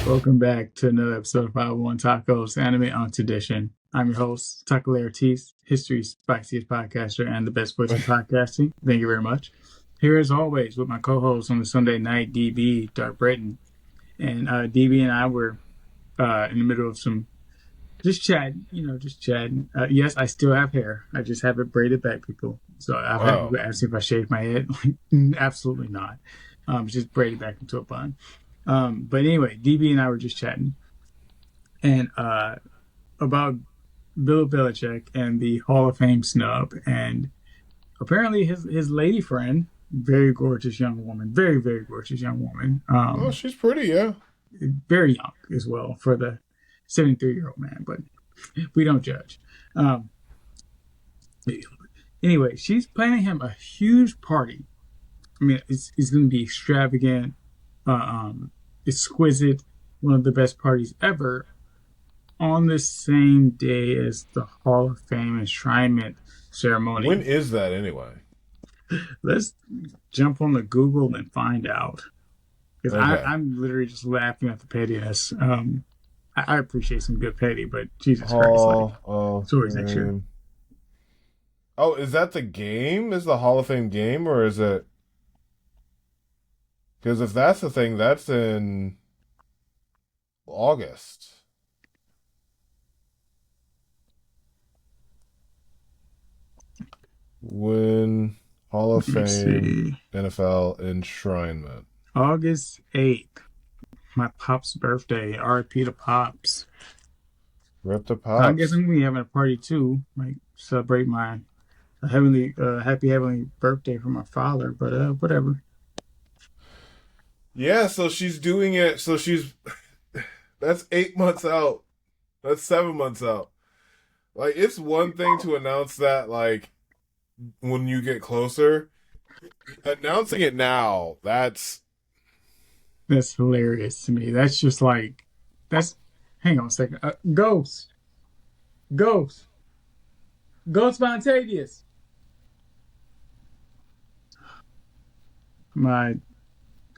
Welcome back to another episode of 501 Tacos Anime on Tradition. I'm your host, Taco Ortiz, history's spiciest podcaster and the best voice in podcasting. Thank you very much. Here, as always, with my co-host on the Sunday night, DB, Dark Britain. And DB and I were in the middle of some just chatting, just chatting. Yes, I still have hair. I just have it braided back, people. So I've had people ask me if I shaved my head. Absolutely not. Just braided back into a bun. But anyway, DB and I were just chatting and about Bill Belichick and the Hall of Fame snub. And apparently his lady friend, very gorgeous young woman, very, very gorgeous young woman. She's pretty, yeah. Very young as well for the 73-year-old man, but we don't judge. Anyway, she's planning him a huge party. I mean, it's going to be extravagant, exquisite, one of the best parties ever on the same day as the Hall of Fame enshrinement ceremony. When is that anyway? Let's jump on the Google and find out. Because Okay. I'm literally just laughing at the pettiness. I appreciate some good petty, but Jesus Christ. It's always next year. Oh, is that the game? Is the Hall of Fame game, or is it? Because if that's the thing, that's in August. When Hall of Fame NFL enshrinement. August 8th. My Pop's birthday. RIP to Pops. Rip the Pops. I guess I'm going to be having a party too. Like, celebrate my happy heavenly birthday for my father, but whatever. Yeah, so she's doing it. So that's 8 months out. That's 7 months out. Like, it's one thing to announce that, like, when you get closer. Announcing it now, that's hilarious to me. That's just like, hang on a second. Ghost Spontaneous.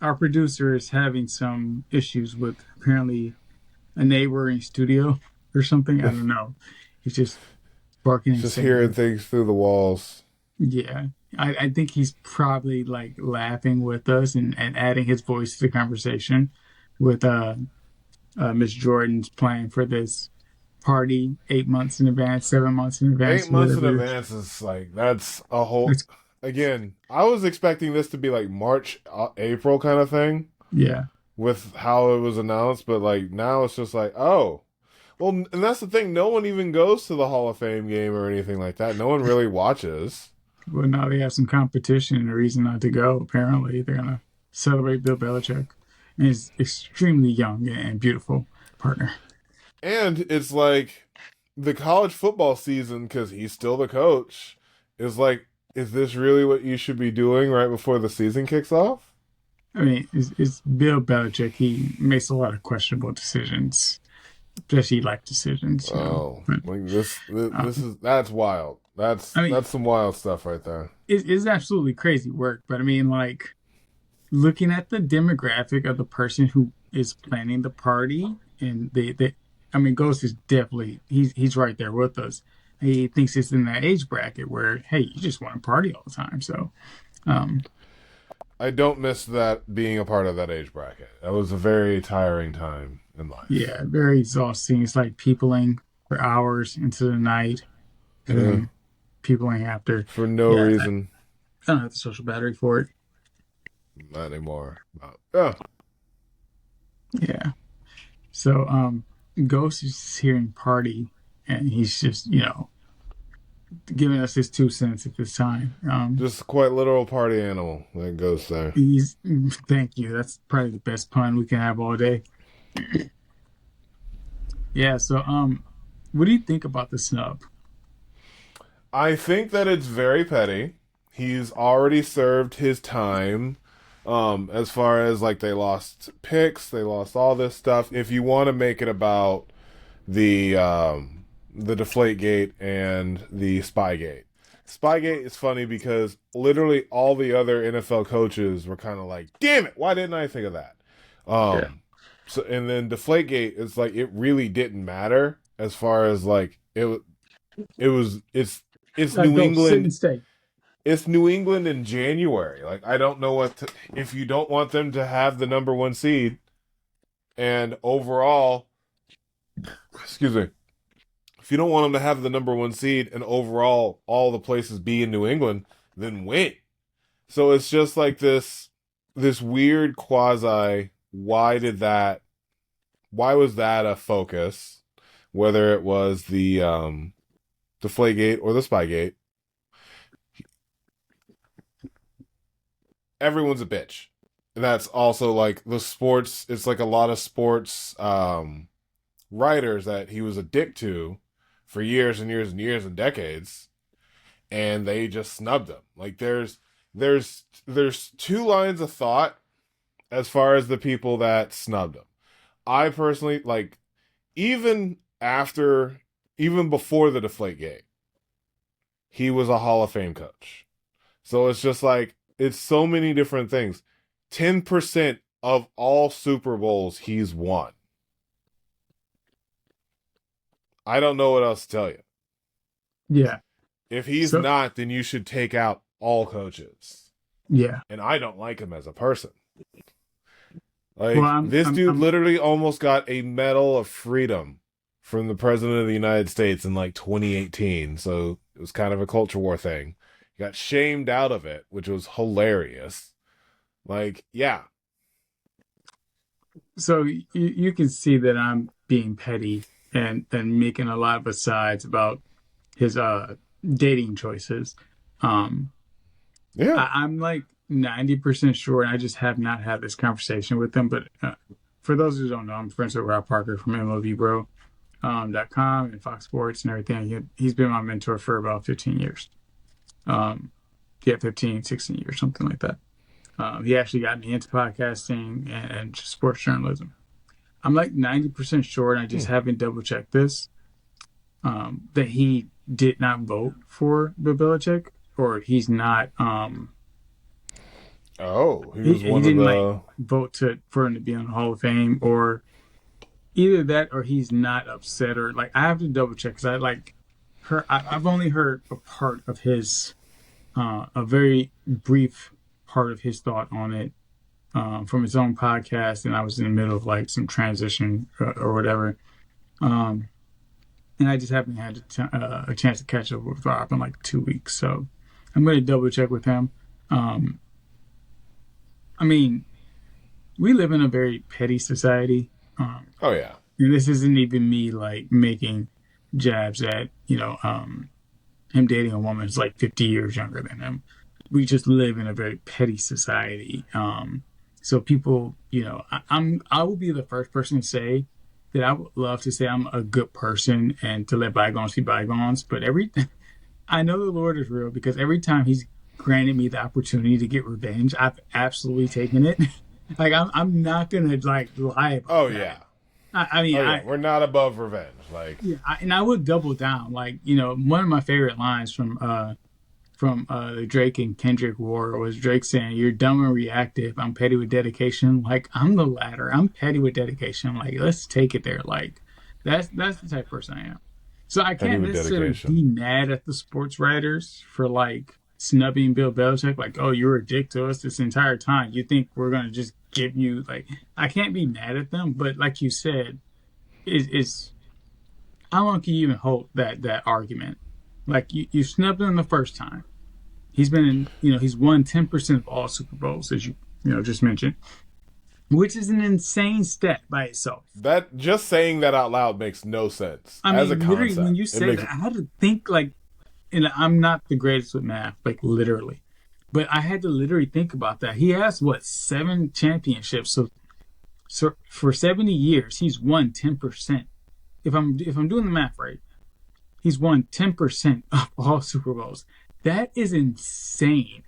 Our producer is having some issues with apparently a neighboring studio or something. I don't know. He's just barking and just saying, hearing things through the walls. Yeah. I think he's probably like laughing with us and adding his voice to the conversation with Miss Jordan's plan for this party 8 months in advance, 7 months in advance. 8 months in advance is like, that's a whole... Again, I was expecting this to be like March, April kind of thing. Yeah. With how it was announced, but like now it's just like, oh. Well, and that's the thing. No one even goes to the Hall of Fame game or anything like that. No one really watches. Well, now they have some competition and a reason not to go. Apparently, they're going to celebrate Bill Belichick and his extremely young and beautiful partner. And it's like the college football season, because he's still the coach, is like, is this really what you should be doing right before the season kicks off? I mean, it's Bill Belichick. He makes a lot of questionable decisions, especially life decisions. Like this is that's wild. That's some wild stuff right there. It's absolutely crazy work, but I mean, like, looking at the demographic of the person who is planning the party, and Ghost is definitely he's right there with us. He thinks it's in that age bracket where, hey, you just want to party all the time. So, I don't miss that being a part of that age bracket. That was a very tiring time in life. Yeah, very exhausting. It's like peopling for hours into the night. And peopling after. For no reason. I don't have the social battery for it. Not anymore. Yeah. So, Ghost is hearing party, and he's just, giving us his 2 cents at this time. Just quite literal party animal that goes there. Thank you. That's probably the best pun we can have all day. Yeah. So, what do you think about the snub? I think that it's very petty. He's already served his time. As far as like they lost picks, they lost all this stuff. If you want to make it about the Deflategate and the Spygate. Spygate is funny because literally all the other NFL coaches were kind of like, damn it, why didn't I think of that? So and then Deflategate is like it really didn't matter as far as like it was it's Like New go sit and England. stay. It's New England in January. Like I don't know if you don't want them to have the number one seed and overall, excuse me, if you don't want them to have the number one seed and overall all the places be in New England, then win. So it's just like this weird quasi. Why was that a focus? Whether it was the Flagate or the Spygate, everyone's a bitch. And that's also like the sports. It's like a lot of sports writers that he was a dick to for years and years and years and decades, and they just snubbed him. Like there's two lines of thought as far as the people that snubbed him. I personally like even after even before the Deflategate, he was a Hall of Fame coach. So it's just like it's so many different things. 10% of all Super Bowls he's won. I don't know what else to tell you. Yeah. If he's So not, then you should take out all coaches. yeah. And I don't like him as a person. Well, Like this dude literally almost got a Medal of Freedom from the President of the United States in like 2018. So it was kind of a culture war thing. He got shamed out of it, which was hilarious. Like, yeah. so you can see that I'm being petty and making a lot of asides about his dating choices. Um, Yeah. I'm like 90% sure, and I just have not had this conversation with him. But for those who don't know, I'm friends with Rob Parker from MLBBro.com and Fox Sports and everything. He's been my mentor for about 15 years. Um, yeah, 15, 16 years, something like that. He actually got me into podcasting and just sports journalism. I'm like 90% sure, and I just haven't double checked this, that he did not vote for Bill Belichick, or he's not. Oh, he He, was he one of didn't like the. vote for him to be on the Hall of Fame, or either that, or he's not upset, or like I have to double check because I like her. I've only heard a part of his, a very brief part of his thought on it from his own podcast, and I was in the middle of like some transition or whatever. Um, and I just haven't had a chance to catch up with Rob in like 2 weeks. So I'm going to double check with him. Um, I mean, we live in a very petty society. Oh yeah. And this isn't even me like making jabs at, him dating a woman who's like 50 years younger than him. We just live in a very petty society. So people, I will be the first person to say that I would love to say I'm a good person and to let bygones be bygones. But I know the Lord is real because every time He's granted me the opportunity to get revenge, I've absolutely taken it. Like I'm not gonna like lie about Oh that. yeah. I mean, Oh yeah. We're not above revenge. Like. yeah, and I would double down. Like one of my favorite lines from the Drake and Kendrick war was Drake saying, "You're dumb and reactive. I'm petty with dedication." Like I'm the latter. I'm petty with dedication. Like let's take it there. Like that's the type of person I am. So I Petty can't with necessarily dedication. be mad at the sports writers for like snubbing Bill Belichick. Like, oh, you were a dick to us this entire time. You think we're gonna just give you like? I can't be mad at them. But like you said, is how long can you even hold that argument? Like you snubbed him the first time. He's been in, he's won 10% of all Super Bowls, as you just mentioned, which is an insane stat by itself. That just saying that out loud makes no sense I as a mean, literally, when concept. you It said makes that, I had to think like, and I'm not the greatest with math, like literally, but I had to literally think about that. He has what 7 championships, so for 70 years he's won 10%. If I'm doing the math right, he's won 10% of all Super Bowls. That is insane.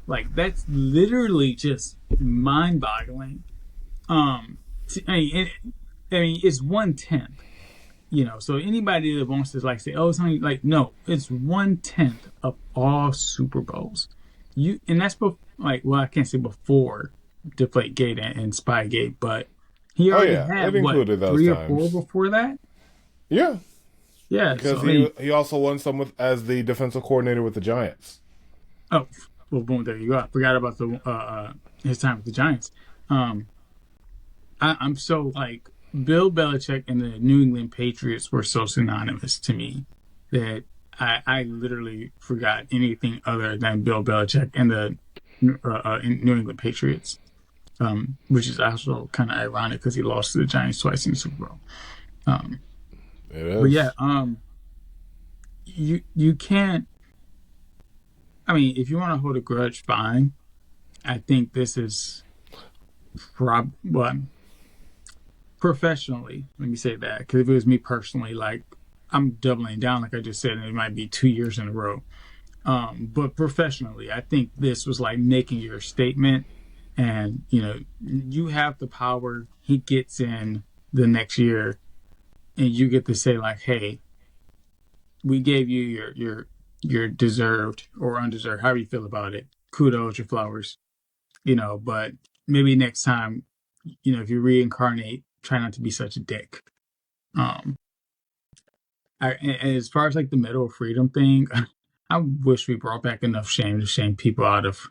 Like that's literally just mind-boggling. I mean, it's 1/10. So anybody that wants to like say, "Oh, it's only like," no, it's 1/10 of all Super Bowls. And that's like, well, I can't say before Deflategate and Spygate, but He Oh already yeah, it had what, included those 3 or 4 times. before that? Yeah, Yeah. because So I mean, he also won some with as the defensive coordinator with the Giants. oh, well, boom, there you go. I forgot about the his time with the Giants. Um, I'm so like Bill Belichick and the New England Patriots were so synonymous to me that I literally forgot anything other than Bill Belichick and the New England Patriots. Which is also kind of ironic because he lost to the Giants twice in the Super Bowl. Um, It but yeah, is. you can't. I mean, if you want to hold a grudge, fine. I think this is well, professionally. Let me say that because if it was me personally, like I'm doubling down, like I just said, and it might be 2 years in a row. But professionally, I think this was like making your statement, and you have the power. He gets in the next year, and you get to say like, "Hey, we gave you your deserved or undeserved, however you feel about it. Kudos, your flowers, but maybe next time, if you reincarnate, try not to be such a dick." Um, and as far as like the Medal of Freedom thing, I wish we brought back enough shame to shame people out of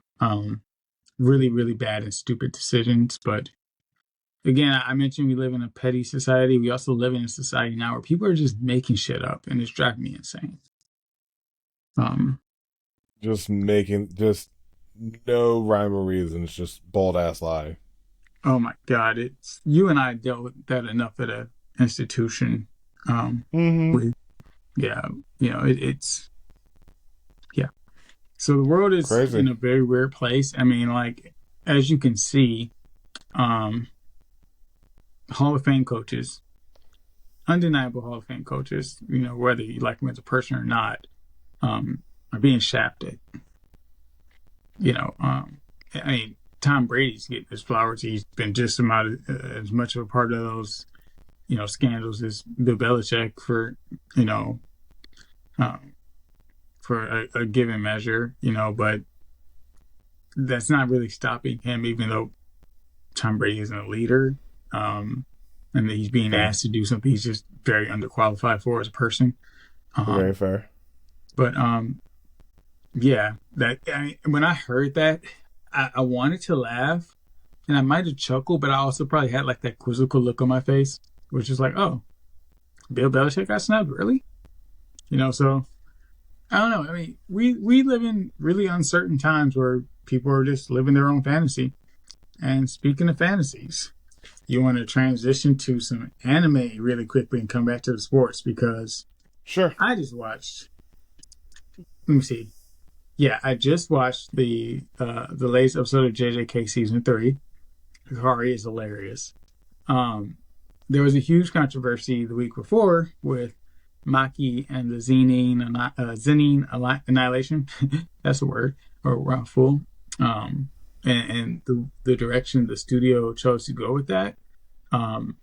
really, really bad and stupid decisions. But again, I mentioned we live in a petty society. We also live in a society now where people are just making shit up, and it's driving me insane. Um, Just no rhyme or reason. It's just bold ass lie. oh my God, it's you and I dealt with that enough at a institution. Mm-hmm. We, yeah, it's yeah. So the world is Crazy. in a very weird place. I mean, like as you can see, um, Hall of Fame coaches, undeniable Hall of Fame coaches, whether you like them as a person or not, are being shafted. You know, um, I mean, Tom Brady's getting his flowers. He's been just about as much of a part of those, scandals as Bill Belichick you know, um, for a given measure, but that's not really stopping him, even though Tom Brady isn't a leader. Um, and he's being Fair. asked to do something he's just very underqualified for as a person. Very Um, fair. but yeah, when I heard that, I wanted to laugh and I might have chuckled, but I also probably had like that quizzical look on my face, which is like, oh, Bill Belichick got snubbed, really? So I don't know. I mean, we live in really uncertain times where people are just living their own fantasy. And speaking of fantasies, you want to transition to some anime really quickly and come back to the sports because Sure. I just watched. Let me see. Yeah, I just watched the latest episode of JJK season 3. Hikari is hilarious. Um, there was a huge controversy the week before with Maki and the Zenin Annihilation. That's a word, or full. And the direction the studio chose to go with that. Um,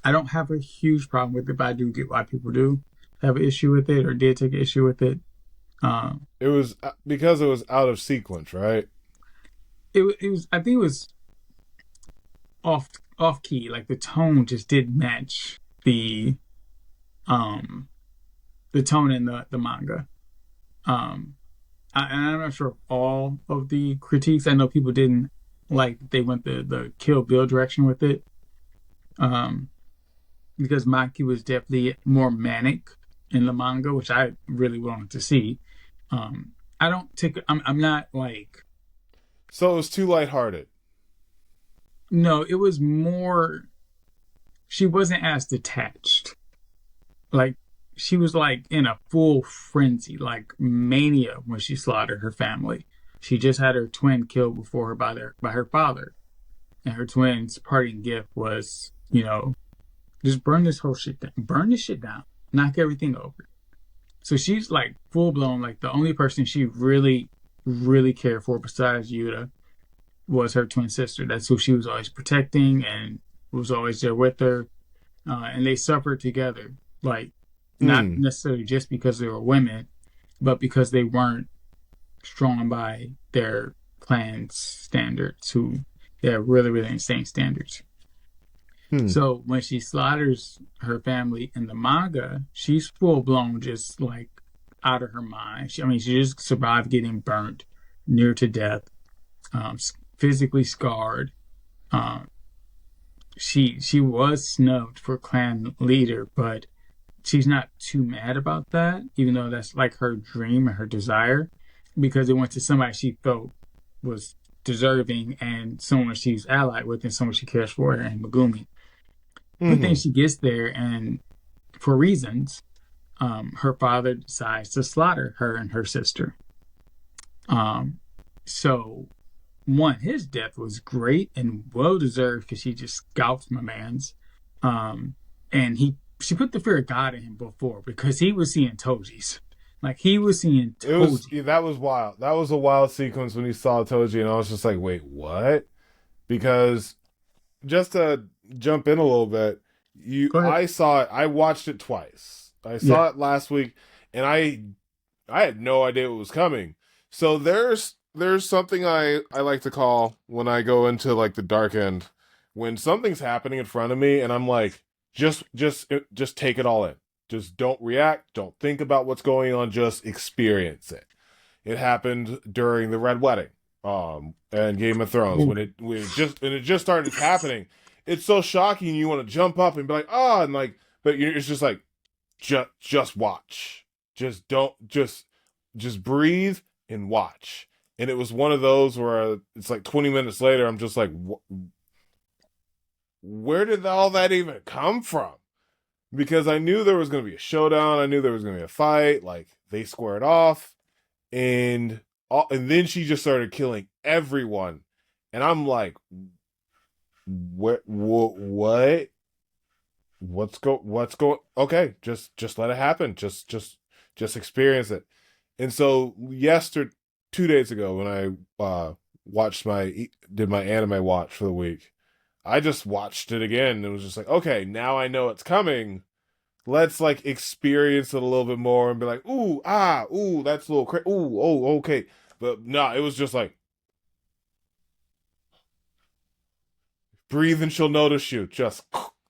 I don't have a huge problem with it, but I do get why people do have an issue with it or did take an issue with it. Um, It was because it was out of sequence, right? it was I think it was off off key. Like the tone just didn't match um the tone in the manga. Um, and I'm not sure all of the critiques. I know people didn't like they went the Kill Bill direction with it. Um, because Maki was definitely more manic in the manga, which I really wanted to see. I don't take. I'm not like. So it was too lighthearted. No, it was more. She wasn't as detached. Like she was like in a full frenzy, like mania when she slaughtered her family. She just had her twin killed before her by her father, and her twin's parting gift was, just burn this whole shit down, burn this shit down, knock everything over. So she's like full blown, like the only person she really, really cared for besides Yuta was her twin sister. That's who she was always protecting and was always there with her. And they suffered together, like not Hmm. necessarily just because they were women, but because they weren't strong by their clan's standards. Who, yeah, really, really insane standards. Hmm. So when she slaughters her family in the manga, she's full blown, just like out of her mind. I mean, she just survived getting burnt near to death, physically scarred. Um, she was snubbed for clan leader, but she's not too mad about that, even though that's like her dream and her desire, because it went to somebody she felt was deserving and someone she's allied with and someone she cares for, and Megumi. But then Hmm. she gets there, and for reasons, her father decides to slaughter her and her sister. Um, so one, his death was great and well deserved because she just scalped my man's. Um, and she put the fear of God in him before because he was seeing Toji's. Like he was seeing It was Toji. yeah, that was wild. That was a wild sequence when he saw Toji, and I was just like, wait, what? Because just to jump in a little bit, Go ahead. I saw it. I watched it twice. I Yeah. saw it last week, and I had no idea what was coming. So there's something I like to call when I go into like the dark end, when something's happening in front of me, and I'm like, just take it all in. Just don't react. Don't think about what's going on. Just experience it. It happened during the Red Wedding, and Game of Thrones Ooh. when it just started happening. It's so shocking. You want to jump up and be like, ah, and like, but it's just like, just watch. Just don't just breathe and watch. And it was one of those where it's like 20 minutes later, I'm just like, where did all that even come from? Because I knew there was going to be a showdown. I knew there was going to be a fight. Like they squared off, and then she just started killing everyone, and I'm like, what? What's go? Okay, just let it happen. Just experience it. And so yesterday, 2 days ago, when I watched did my anime watch for the week, I just watched it again and it was just like, okay, now I know it's coming. Let's like experience it a little bit more and be like, ooh, that's a little crazy. Ooh, oh, okay. But no, it was just like breathe and she'll notice you. Just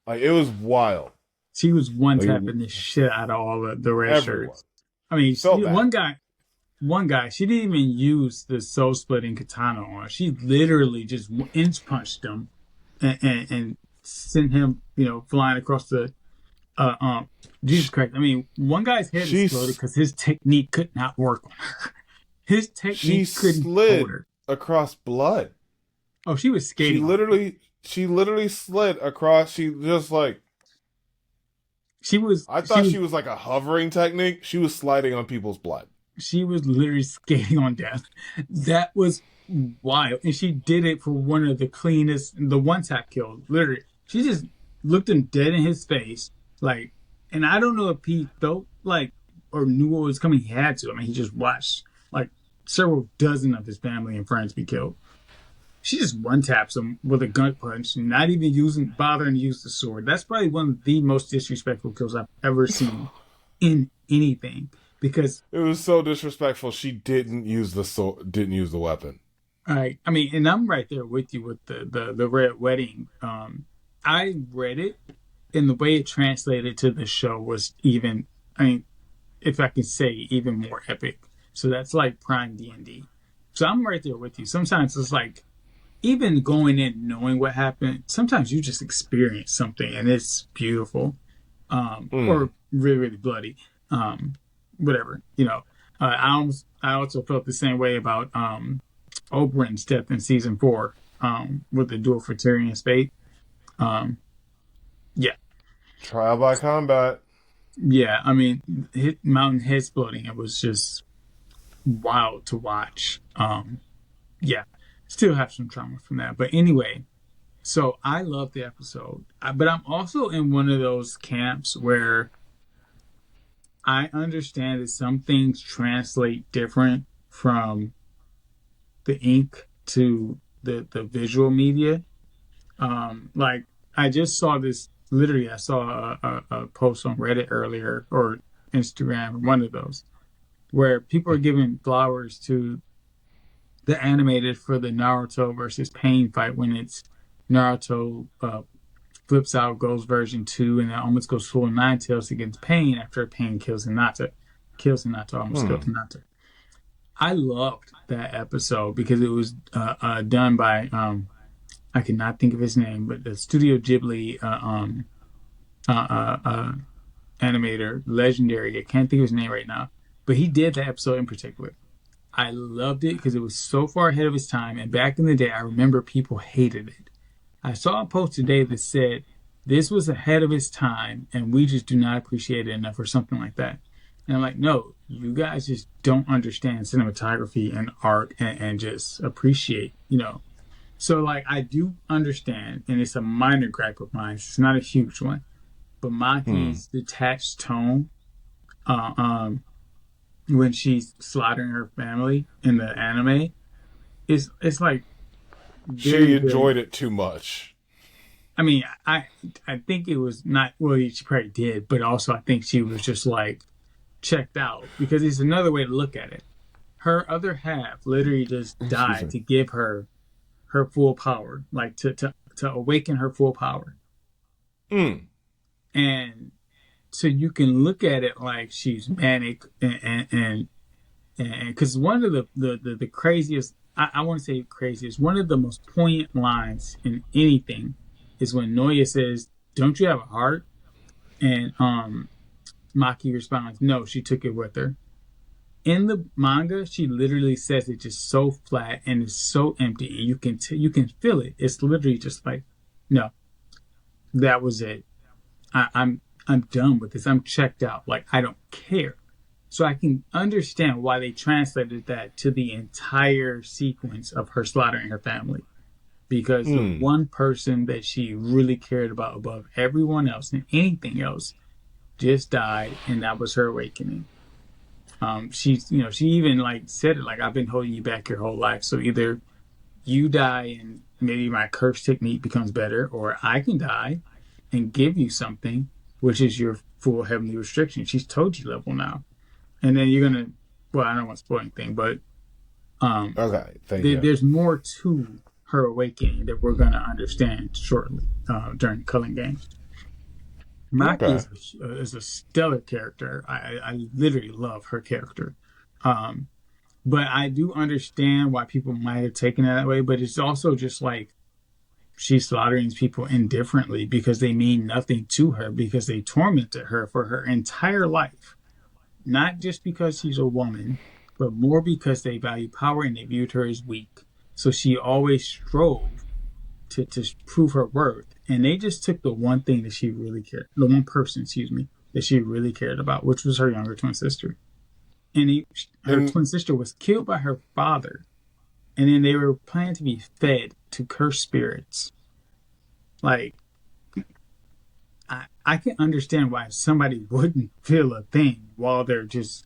like it was wild. She was one Like tapping the shit out of all the red everyone shirts. I mean, felt bad. one guy, she didn't even use the soul splitting katana on. She literally just inch punched him and sent him, flying across the uh um Jesus Christ. I mean, one guy's head exploded She's because his technique could not work on her. His she technique couldn't hold slid her. across blood. Oh, she was She skating on people. literally she literally slid across. She just like She was I she thought was she was like a hovering technique. She was sliding on people's blood. she was literally skating on death. That was wild. And she did it for one of the cleanest, the one tap kill. Literally. She just looked him dead in his face. Like, and I don't know if he felt like or knew what was coming. He had to. I mean, he just watched like several dozen of his family and friends be killed. She just one taps him with a gun punch, not even bothering to use the sword. That's probably one of the most disrespectful kills I've ever seen in anything. Because It was so disrespectful. She didn't use the weapon. I mean, and I'm right there with you with the Red Wedding. I read it, and the way it translated to the show was even. I mean, if I can say, even more epic. So that's like Prime D&D. So I'm right there with you. Sometimes it's like even going in knowing what happened. Sometimes you just experience something and it's beautiful, Hmm. or really really bloody, um, whatever. I also felt the same way about Oberyn's death in season four, with the dual Fraternian fate. Um, yeah, Trial by combat. yeah. I mean, Mountain head exploding. It was just wild to watch. Yeah, still have some trauma from that. But anyway, so I love the episode, but I'm also in one of those camps where I understand that some things translate different from the ink to the visual media. Like I just saw this. Literally, I saw a post on Reddit earlier or Instagram, one of those, where people are giving flowers to the animated for the Naruto versus Pain fight when it's Naruto flips out, goes version 2, and then almost goes full Ninetales against Pain after Pain kills Hinata. Almost kills Hinata. I loved that episode because it was done by I cannot think of his name, but the Studio Ghibli uh, uh, uh, animator, legendary. I can't think of his name right now, but he did that episode in particular. I loved it because it was so far ahead of its time. And back in the day, I remember people hated it. I saw a post today that said this was ahead of its time and we just do not appreciate it enough or something like that. And I'm like, no, you guys just don't understand cinematography and art and just appreciate, So, like, I do understand, and it's a minor gripe of mine. It's not a huge one, but Maki's detached tone, uh, um, when she's slaughtering her family in the anime, it's like very, She very. enjoyed it too much. I mean, I think it was not. Well, she probably did, but also I think she was just like checked out because it's another way to look at it. Her other half literally just Excuse died me. to give her full power, like to awaken her full power. Mm. And so you can look at it like she's manic and because one of the craziest, I want to say craziest, one of the most poignant lines in anything is when Noya says, "Don't you have a heart?" And Maki responds, "No, she took it with her." In the manga, she literally says it just so flat and it's so empty, and you can feel it. It's literally just like, no, that was it. I'm done with this. I'm checked out. Like I don't care. So I can understand why they translated that to the entire sequence of her slaughtering her family. Because the Mm. one person that she really cared about above everyone else and anything else just died, and that was her awakening. She even like said it like I've been holding you back your whole life. So either you die and maybe my curse technique becomes better, or I can die and give you something, which is your full heavenly restriction. She's Toji level now, and then you're gonna. Well, I don't want to spoil anything, but um, Okay, thank you. there's more to her awakening that we're gonna understand shortly during Culling Games. Maki Okay. is a stellar character. I literally love her character. Um, but I do understand why people might have taken it that way. But it's also just like she's slaughtering people indifferently because they mean nothing to her because they tormented her for her entire life. Not just because she's a woman, but more because they value power and they viewed her as weak. So she always strove to prove her worth. And they just took the one thing that she really cared, the one person, excuse me, that she really cared about, which was her younger twin sister. And her And twin sister was killed by her father. And then they were planned to be fed to cursed spirits. Like, I can understand why somebody wouldn't feel a thing while they're just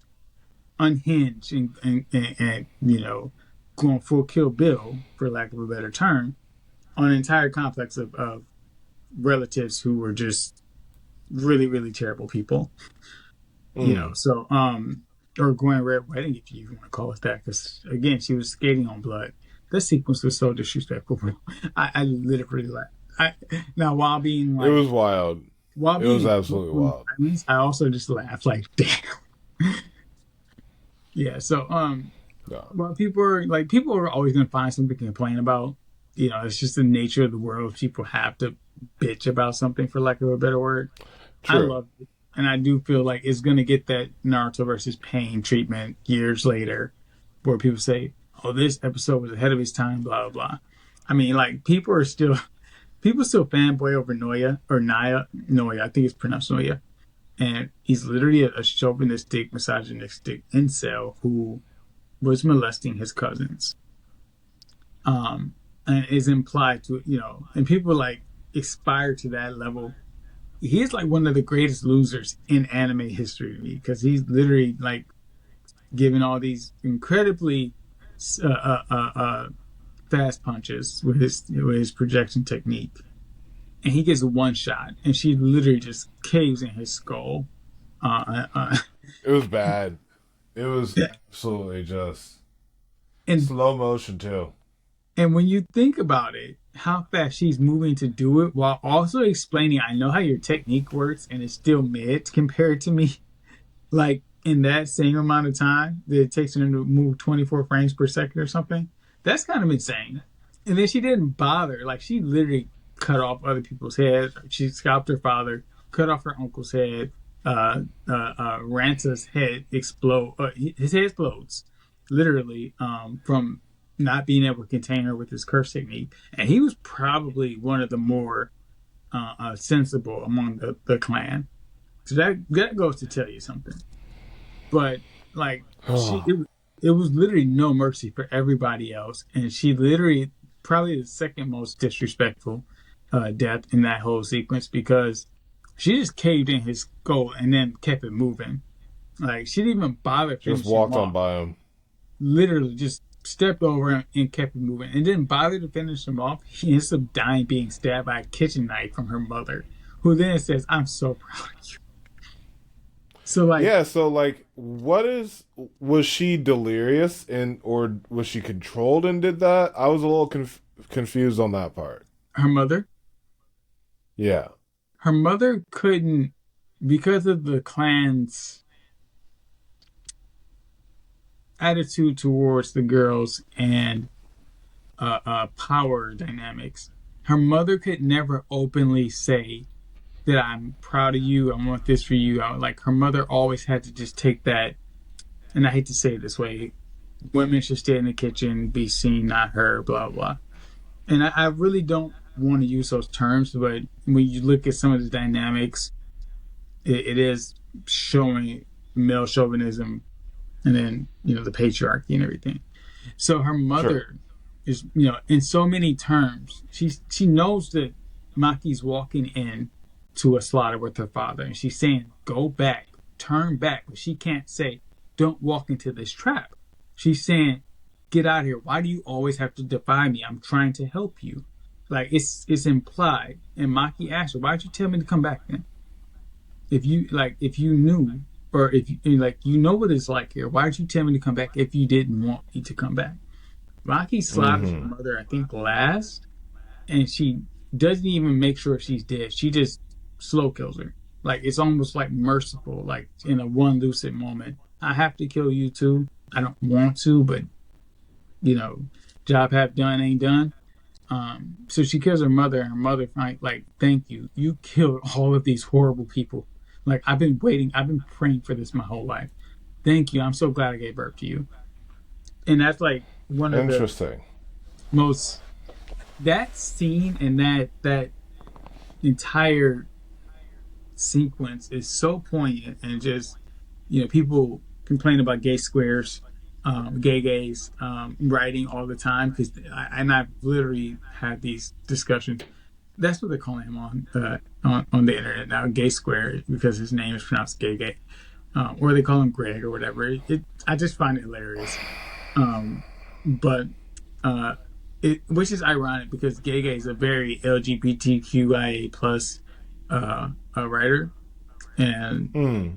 unhinged and going full Kill Bill, for lack of a better term, on an entire complex of relatives who were just really, really terrible people. mm, So or going red wedding if you want to call it that, because again, she was skating on blood. This sequence was so disrespectful. I literally laughed. Now it was wild. while It was being absolutely wild. violence, I also just laughed like, damn. Yeah. So No. well, people are always going to find something to complain about. It's just the nature of the world. People have to bitch about something, for lack of a better word. I True. love it. And I do feel like it's going to get that Naruto versus Pain treatment years later, where people say, "Oh, this episode was ahead of its time." Blah blah blah. I mean, like people still fanboy over Noya or Naya Noya. I think it's pronounced Noya, and he's literally a chauvinistic, misogynistic incel who was molesting his cousins. And is implied to and people like aspire to that level. He's like one of the greatest losers in anime history to me because he's literally like giving all these incredibly uh, uh, uh, uh, fast punches with his projection technique, and he gets one shot, and she literally just caves in his skull. Uh, uh, It was bad. It was absolutely just and slow motion too. and when you think about it, how fast she's moving to do it while also explaining, I know how your technique works and it's still mid compared to me. Like in that same amount of time that it takes her to move 24 frames per second or something. That's kind of insane. And then she didn't bother. Like she literally cut off other people's heads. She scalped her father, cut off her uncle's head. Ranta's head explode. His head explodes, literally, from not being able to contain her with his curse technique. And he was probably one of the more sensible among the clan. So that goes to tell you something. But like it was literally no mercy for everybody else, and she literally probably the second most disrespectful death in that whole sequence because she just caved in his skull and then kept it moving. Like she didn't even bother Just finishing him walked on off. by him. Literally just stepped over him and kept it moving, and didn't bother to finish him off. He ends up dying being stabbed by a kitchen knife from her mother, who then says, "I'm so proud of you." So like Yeah, so like was she delirious and or was she controlled and did that? I was a little confused on that part. her mother, Yeah. her mother couldn't because of the clan's attitude towards the girls and power dynamics. Her mother could never openly say that I'm proud of you. I want this for you. Like her mother always had to just take that. And I hate to say it this way, women should stay in the kitchen, be seen, not heard, blah blah. And I really don't want to use those terms, but when you look at some of the dynamics, it is showing male chauvinism, and then the patriarchy and everything. So her Sure. mother is, in so many terms, she knows that Maki's walking in to a slaughter with her father, and she's saying, "Go back, turn back," but she can't say, "Don't walk into this trap." She's saying, "Get out of here. Why do you always have to defy me? I'm trying to help you." Like it's implied. And Maki asks her, "Why'd you tell me to come back then? If you knew, or if you like you know what it's like here, why'd you tell me to come back if you didn't want me to come back?" Maki slaughters her Mm-hmm. mother, I think, last, and she doesn't even make sure she's dead. She just slow kills her. Like it's almost like merciful, like in a one lucid moment. I have to kill you too. I don't want to, but you know, job half done ain't done. So she kills her mother, and her mother like, "Thank you. You killed all of these horrible people. Like I've been waiting, I've been praying for this my whole life. Thank you. I'm so glad I gave birth to you." And that's like one of the Interesting. most that scene and that entire sequence is so poignant and just people complain about gay squares, gay gays, writing all the time because and I've literally had these discussions. That's what they're calling him on the internet now, gay square, because his name is pronounced gay gay, or they call him Greg or whatever. I just find it hilarious, but uh, which is ironic because gay gay is a very LGBTQIA plus writer, and Mm.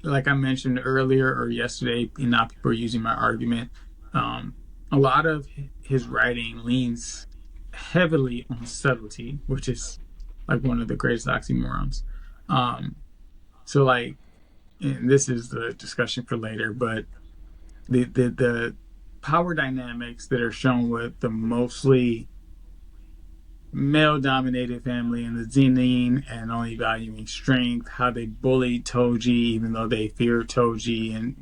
like I mentioned earlier or yesterday, and now people are using my argument. A lot of his writing leans heavily on subtlety, which is like one of the greatest oxymorons. Um, so like, and this is the discussion for later, but the power dynamics that are shown with the mostly male dominated family and the Zenin and only valuing strength, how they bullied Toji even though they fear Toji, and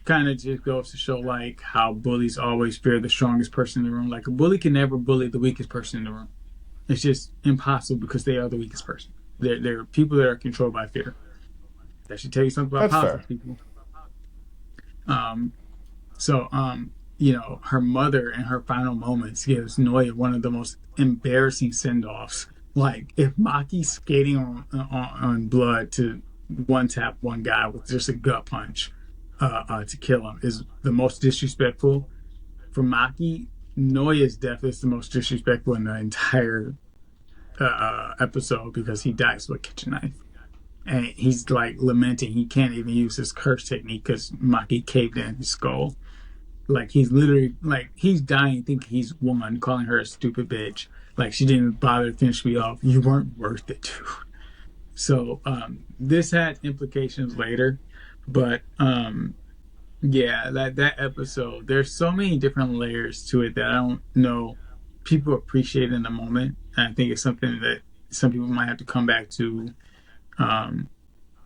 kind of just goes to show like how bullies always fear the strongest person in the room. Like a bully can never bully the weakest person in the room. It's just impossible because they are the weakest person. They're people that are controlled by fear. That should tell you something about That's positive fair. people. Um, so, her mother in her final moments gives Noya one of the most embarrassing send offs. Like, if Maki's skating on blood to one tap one guy with just a gut punch to kill him is the most disrespectful. For Maki, Noya's death is the most disrespectful in the entire episode because he dies with a kitchen knife. And he's like lamenting he can't even use his curse technique because Maki caved in his skull. like he's literally like he's dying, thinking he's won, calling her a stupid bitch. Like she didn't bother to finish me off. You weren't worth it, dude. So this had implications later, but yeah, that episode, there's so many different layers to it that I don't know people appreciate in the moment. And I think it's something that some people might have to come back to, um,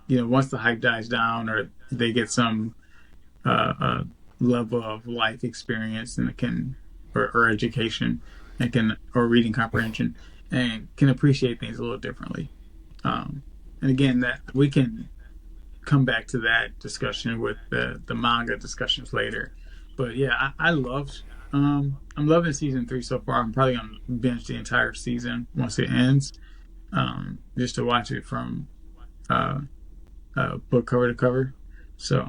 once the hype dies down or they get some level of life experience and it can, or education and can, or reading comprehension and can appreciate things a little differently. Um, and again, that we can come back to that discussion with the manga discussions later. But yeah, I loved. I'm loving season 3 so far. I'm probably gonna binge the entire season once it ends, just to watch it from uh, book cover to cover. So,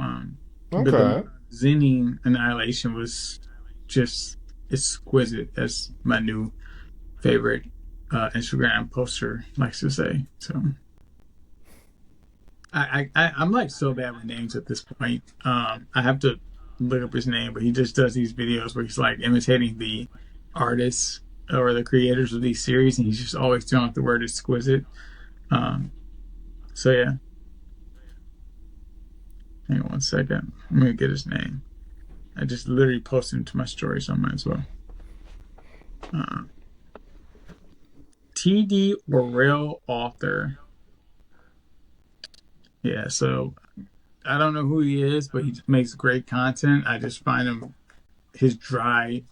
but the Okay. Zenning Annihilation was just exquisite, as my new favorite Instagram poster likes to say. So. I'm like so bad with names at this point. I have to look up his name, but he just does these videos where he's like imitating the artists or the creators of these series, and he's just always throwing out the word exquisite. Um, so yeah, hang on one second. I'm gonna get his name. I just literally posted him to my story, so I might as well. Uh, TD Orel author. Yeah, so I don't know who he is, but he makes great content. I just find his dry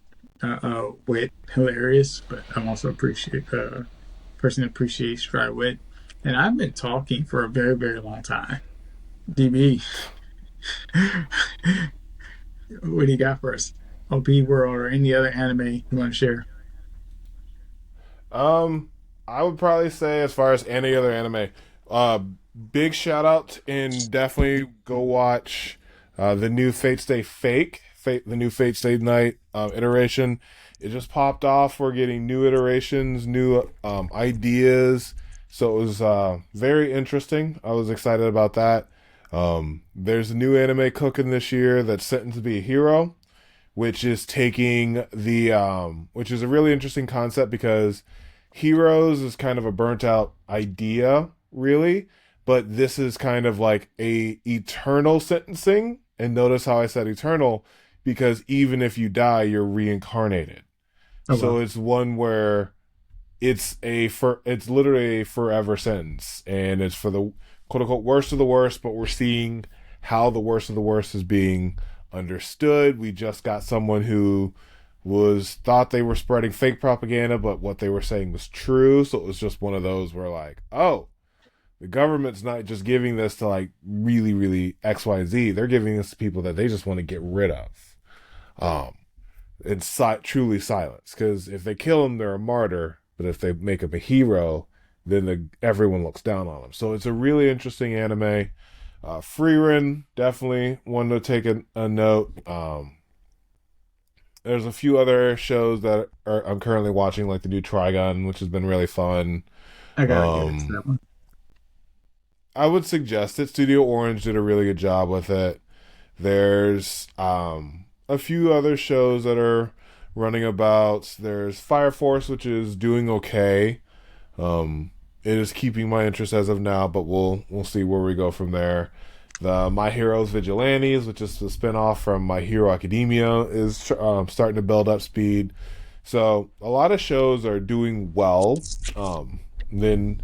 wit hilarious, but I'm also appreciate person that appreciates dry wit. And I've been talking for a very very long time. DB, what do you got for us? OP World or any other anime you want to share? Um, I would probably say, as far as any other anime, uh, big shout out and definitely go watch the new Fate Stay the new Fate Stay Night iteration. It just popped off. We're getting new iterations, new ideas. So it was very interesting. I was excited about that. There's a new anime cooking this year that's set to be a hero, which is taking which is a really interesting concept because Heroes is kind of a burnt out idea, really, but this is kind of like a eternal sentencing. And notice how I said eternal, because even if you die, you're reincarnated. Oh So well, it's one where it's literally a forever sentence, and it's for the quote unquote worst of the worst. But we're seeing how the worst of the worst is being understood. We just got someone who thought they were spreading fake propaganda, but what they were saying was true. So it was just one of those where like, oh, the government's not just giving this to like really, really XYZ. They're giving this to people that they just want to get rid of. Um, and truly silence. Because if they kill him, they're a martyr. But if they make him a hero, then everyone looks down on him. So it's a really interesting anime. Freerin, definitely one to take a note. There's a few other shows that I'm currently watching, like the new Trigun, which has been really fun. I gotta get into Um, that one. I would suggest it. Studio Orange did a really good job with it. There's a few other shows that are running about. There's Fire Force, which is doing okay. It is keeping my interest as of now, but we'll see where we go from there. The My Heroes Vigilantes, which is the spinoff from My Hero Academia, is starting to build up speed. So a lot of shows are doing well. Then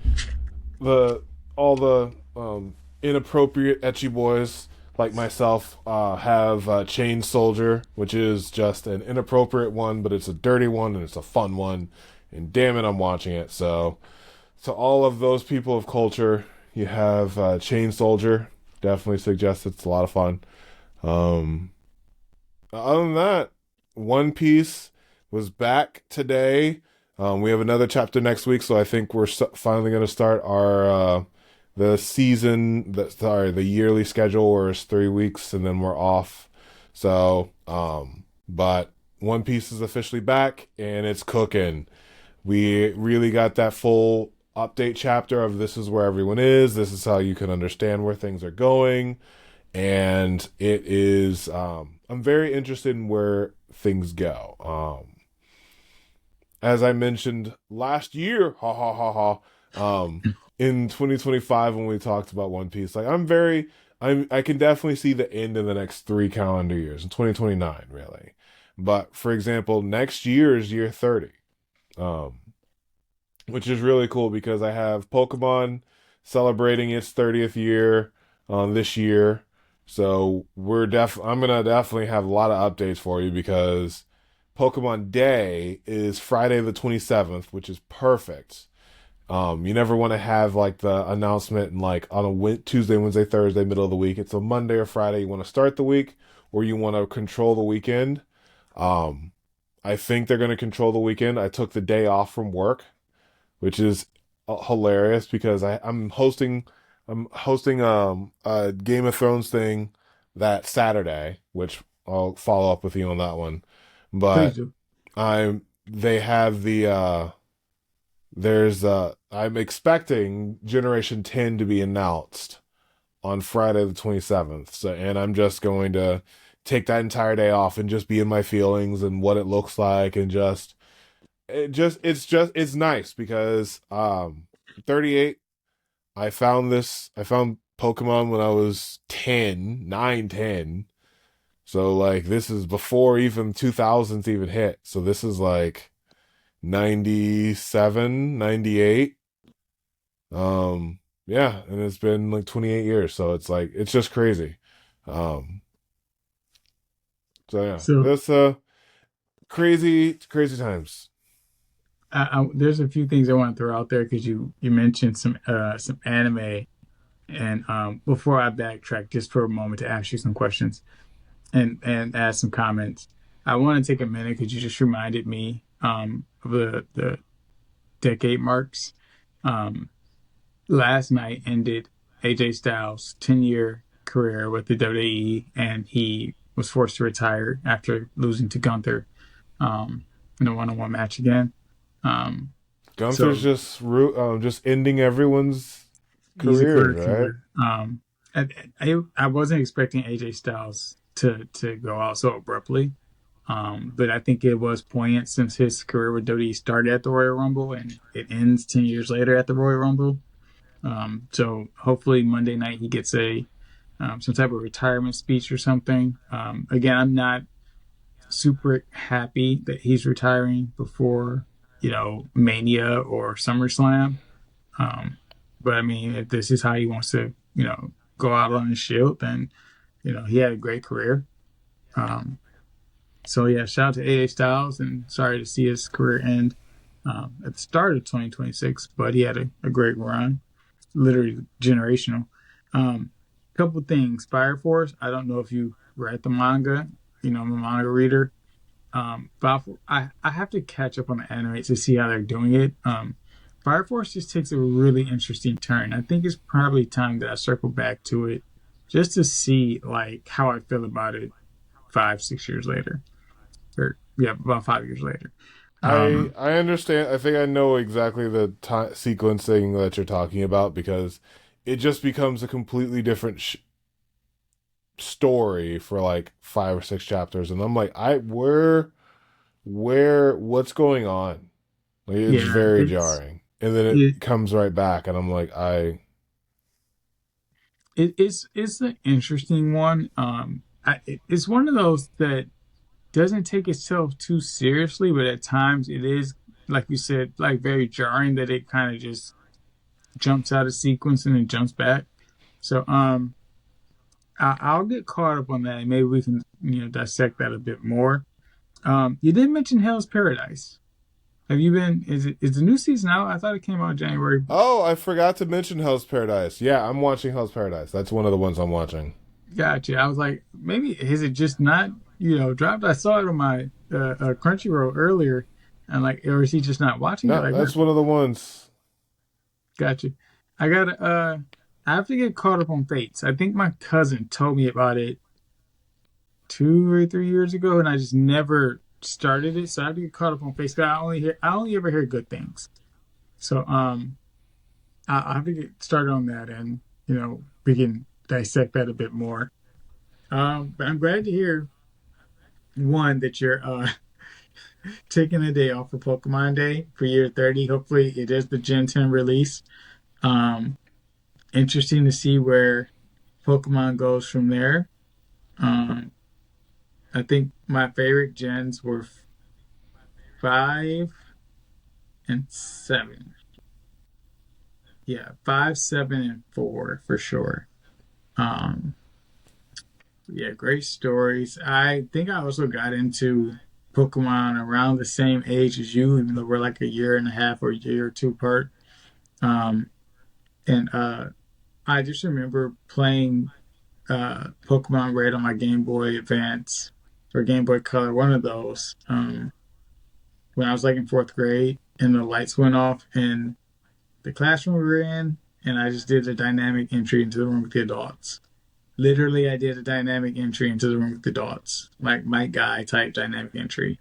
all the inappropriate ecchi boys like myself have Chain Soldier, which is just an inappropriate one, but it's a dirty one and it's a fun one. And damn it, I'm watching it. So to all of those people of culture, you have Chain Soldier. Definitely suggest it's a lot of fun. Um, Other than that, One Piece was back today. We have another chapter next week, so I think we're finally going to start our the yearly schedule, where it's 3 weeks and then we're off. So, but One Piece is officially back and it's cooking. We really got that full update chapter of this is where everyone is. This is how you can understand where things are going. And it is I'm very interested in where things go. As I mentioned last year, ha ha ha ha. In 2025 when we talked about One Piece, like I can definitely see the end in the next 3 calendar years in 2029, really. But for example, next year is year 30, um, which is really cool because I have Pokemon celebrating its 30th year this year. So I'm gonna definitely have a lot of updates for you because Pokemon Day is Friday the 27th, which is perfect. You never want to have like the announcement and like on a Tuesday, Wednesday, Thursday, middle of the week. It's a Monday or Friday. You want to start the week or you want to control the weekend. Um, I think they're going to control the weekend. I took the day off from work, which is hilarious because I'm hosting a Game of Thrones thing that Saturday, which I'll follow up with you on that one. Please But do. I'm they have the there's I'm expecting Generation 10 to be announced on Friday the 27th. So and I'm just going to take that entire day off and just be in my feelings and what it looks like and it's nice because 38 I found Pokemon when I was 10, 9, 10. So like this is before even 2000s even hit. So this is like 97, 98. Yeah, and it's been like 28 years, so it's like it's just crazy. Um so yeah, So that's crazy times. there's a few things I want to throw out there because you mentioned some anime, and before I backtrack just for a moment to ask you some questions and ask some comments, I want to take a minute because you just reminded me of the decade marks. Um, Last night ended AJ Styles' 10-year career with the WWE, and he was forced to retire after losing to Gunther in a one-on-one match again. Um, Gunther's so just ending everyone's he's a careers, career right? killer. I, I wasn't expecting AJ Styles to go out so abruptly, but I think it was poignant since his career with WWE started at the Royal Rumble and it ends 10 years later at the Royal Rumble. So hopefully Monday night he gets a some type of retirement speech or something. Again, I'm not super happy that he's retiring before Mania or SummerSlam. Um, but I mean, if this is how he wants to go out on his shield, then he had a great career. Um, so yeah, shout out to AJ Styles, and sorry to see his career end at the start of 2026, but he had a great run, literally generational. Couple things. Fire Force. I don't know if you read the manga. I'm a manga reader. But I have to catch up on the anime to see how they're doing it. Fire Force just takes a really interesting turn. I think it's probably time that I circle back to it just to see like how I feel about it 5, 6 years later, or yeah, about 5 years later. I Um, I understand. I think I know exactly the sequencing that you're talking about because it just becomes a completely different story for like 5 or 6 chapters, and I'm like, what's going on? Like, it's yeah, very jarring, and then it it, comes right back, and I'm like, it's an interesting one. It's one of those that doesn't take itself too seriously, but at times it is, like you said, like very jarring that it kind of just jumps out of sequence and then jumps back. So I'll get caught up on that and maybe we can dissect that a bit more. You did mention Hell's Paradise. Have you been? Is the new season out? I thought it came out in January. oh, I forgot to mention Hell's Paradise. Yeah, I'm watching Hell's Paradise. That's one of the ones I'm watching. Gotcha. I was like, maybe is it just not dropped? I saw it on my Crunchyroll earlier, and like, or is he just not watching it? No, Like, that's where? one of the ones. Gotcha. I gotta I have to get caught up on Fates. I think my cousin told me about it 2 or 3 years ago, and I just never started it. So I have to get caught up on Fates. I only ever hear good things. So I have to get started on that, and we can dissect that a bit more. But I'm glad to hear. one that you're taking a day off for Pokemon Day for year 30. Hopefully, it is the Gen 10 release. Um, Interesting to see where Pokemon goes from there. Um, I think my favorite gens were 5 and 7. Yeah, 5, 7, and 4 for sure. Um, yeah, great stories. I think I also got into Pokemon around the same age as you, even though we're like a year and a half or a year or two apart. Um, and I just remember playing Pokemon Red on my Game Boy Advance or Game Boy Color, one of those, when I was like in fourth grade, and the lights went off in the classroom we were in, and I just did a dynamic entry into the room with the adults. Literally, I did a dynamic entry into the room with the adults, like my guy type dynamic entry.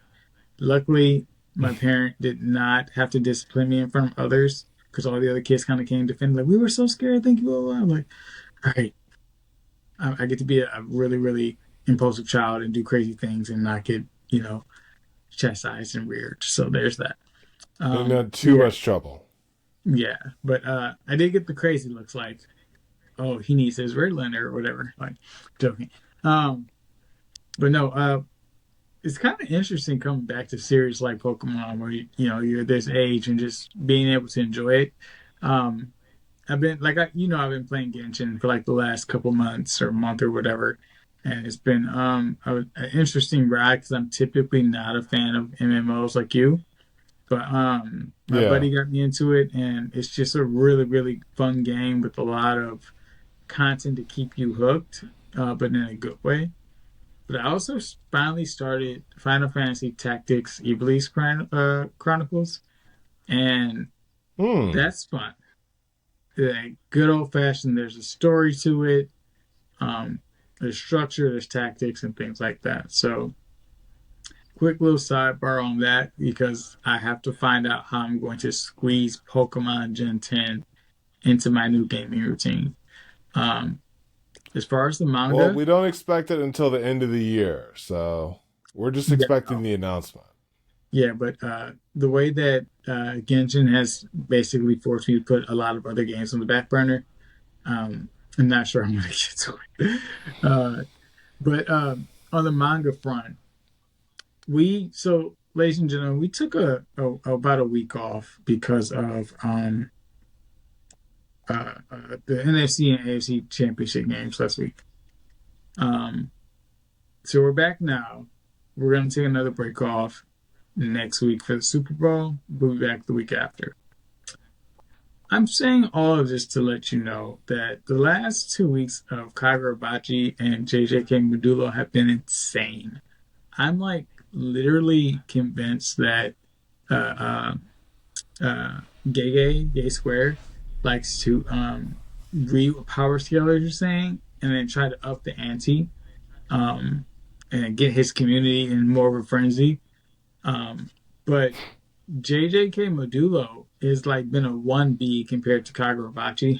Luckily, my parent did not have to discipline me in front of others because all the other kids kind of came defend, like, we were so scared. Thank you. Blah, blah, blah. I'm like, all right, I get to be a really, really impulsive child and do crazy things and not get, chastised and reared. So there's that. And not too Yeah, much trouble. yeah. But I did get the crazy looks like, oh, he needs his Ritalin or whatever. Like, joking. Um, but no, it's kind of interesting coming back to series like Pokemon, where you're this age and just being able to enjoy it. Um, I've been like I've been playing Genshin for like the last couple months or month or whatever, and it's been an interesting ride because I'm typically not a fan of MMOs like you, but my Yeah. buddy got me into it, and it's just a really really fun game with a lot of content to keep you hooked, but in a good way. But I also finally started Final Fantasy Tactics Iblis Chronicles, and Hmm. that's fun. Like good old fashioned. There's a story to it. Um, there's structure, there's tactics, and things like that. So, quick little sidebar on that because I have to find out how I'm going to squeeze Pokemon Gen 10 into my new gaming routine. Um, as far as the Well, manga, we don't expect it until the end of the year, so we're just yeah, expecting no. the announcement. Yeah, but the way that Genshin has basically forced me to put a lot of other games on the back burner, I'm not sure I'm going to get to it. But on the manga front, ladies and gentlemen, we took about a week off because of the NFC and AFC championship games last week. Um, so we're back now. We're going to take another break off next week for the Super Bowl. We'll be back the week after. I'm saying all of this to let you know that the last 2 weeks of Kagurabachi and JJK Modulo have been insane. I'm like literally convinced that uh, uh, uh, Gay Square likes to read what power scalers are saying and then try to up the ante um, and get his community in more of a frenzy. But JJK Modulo is like been a 1B compared to Kagurabachi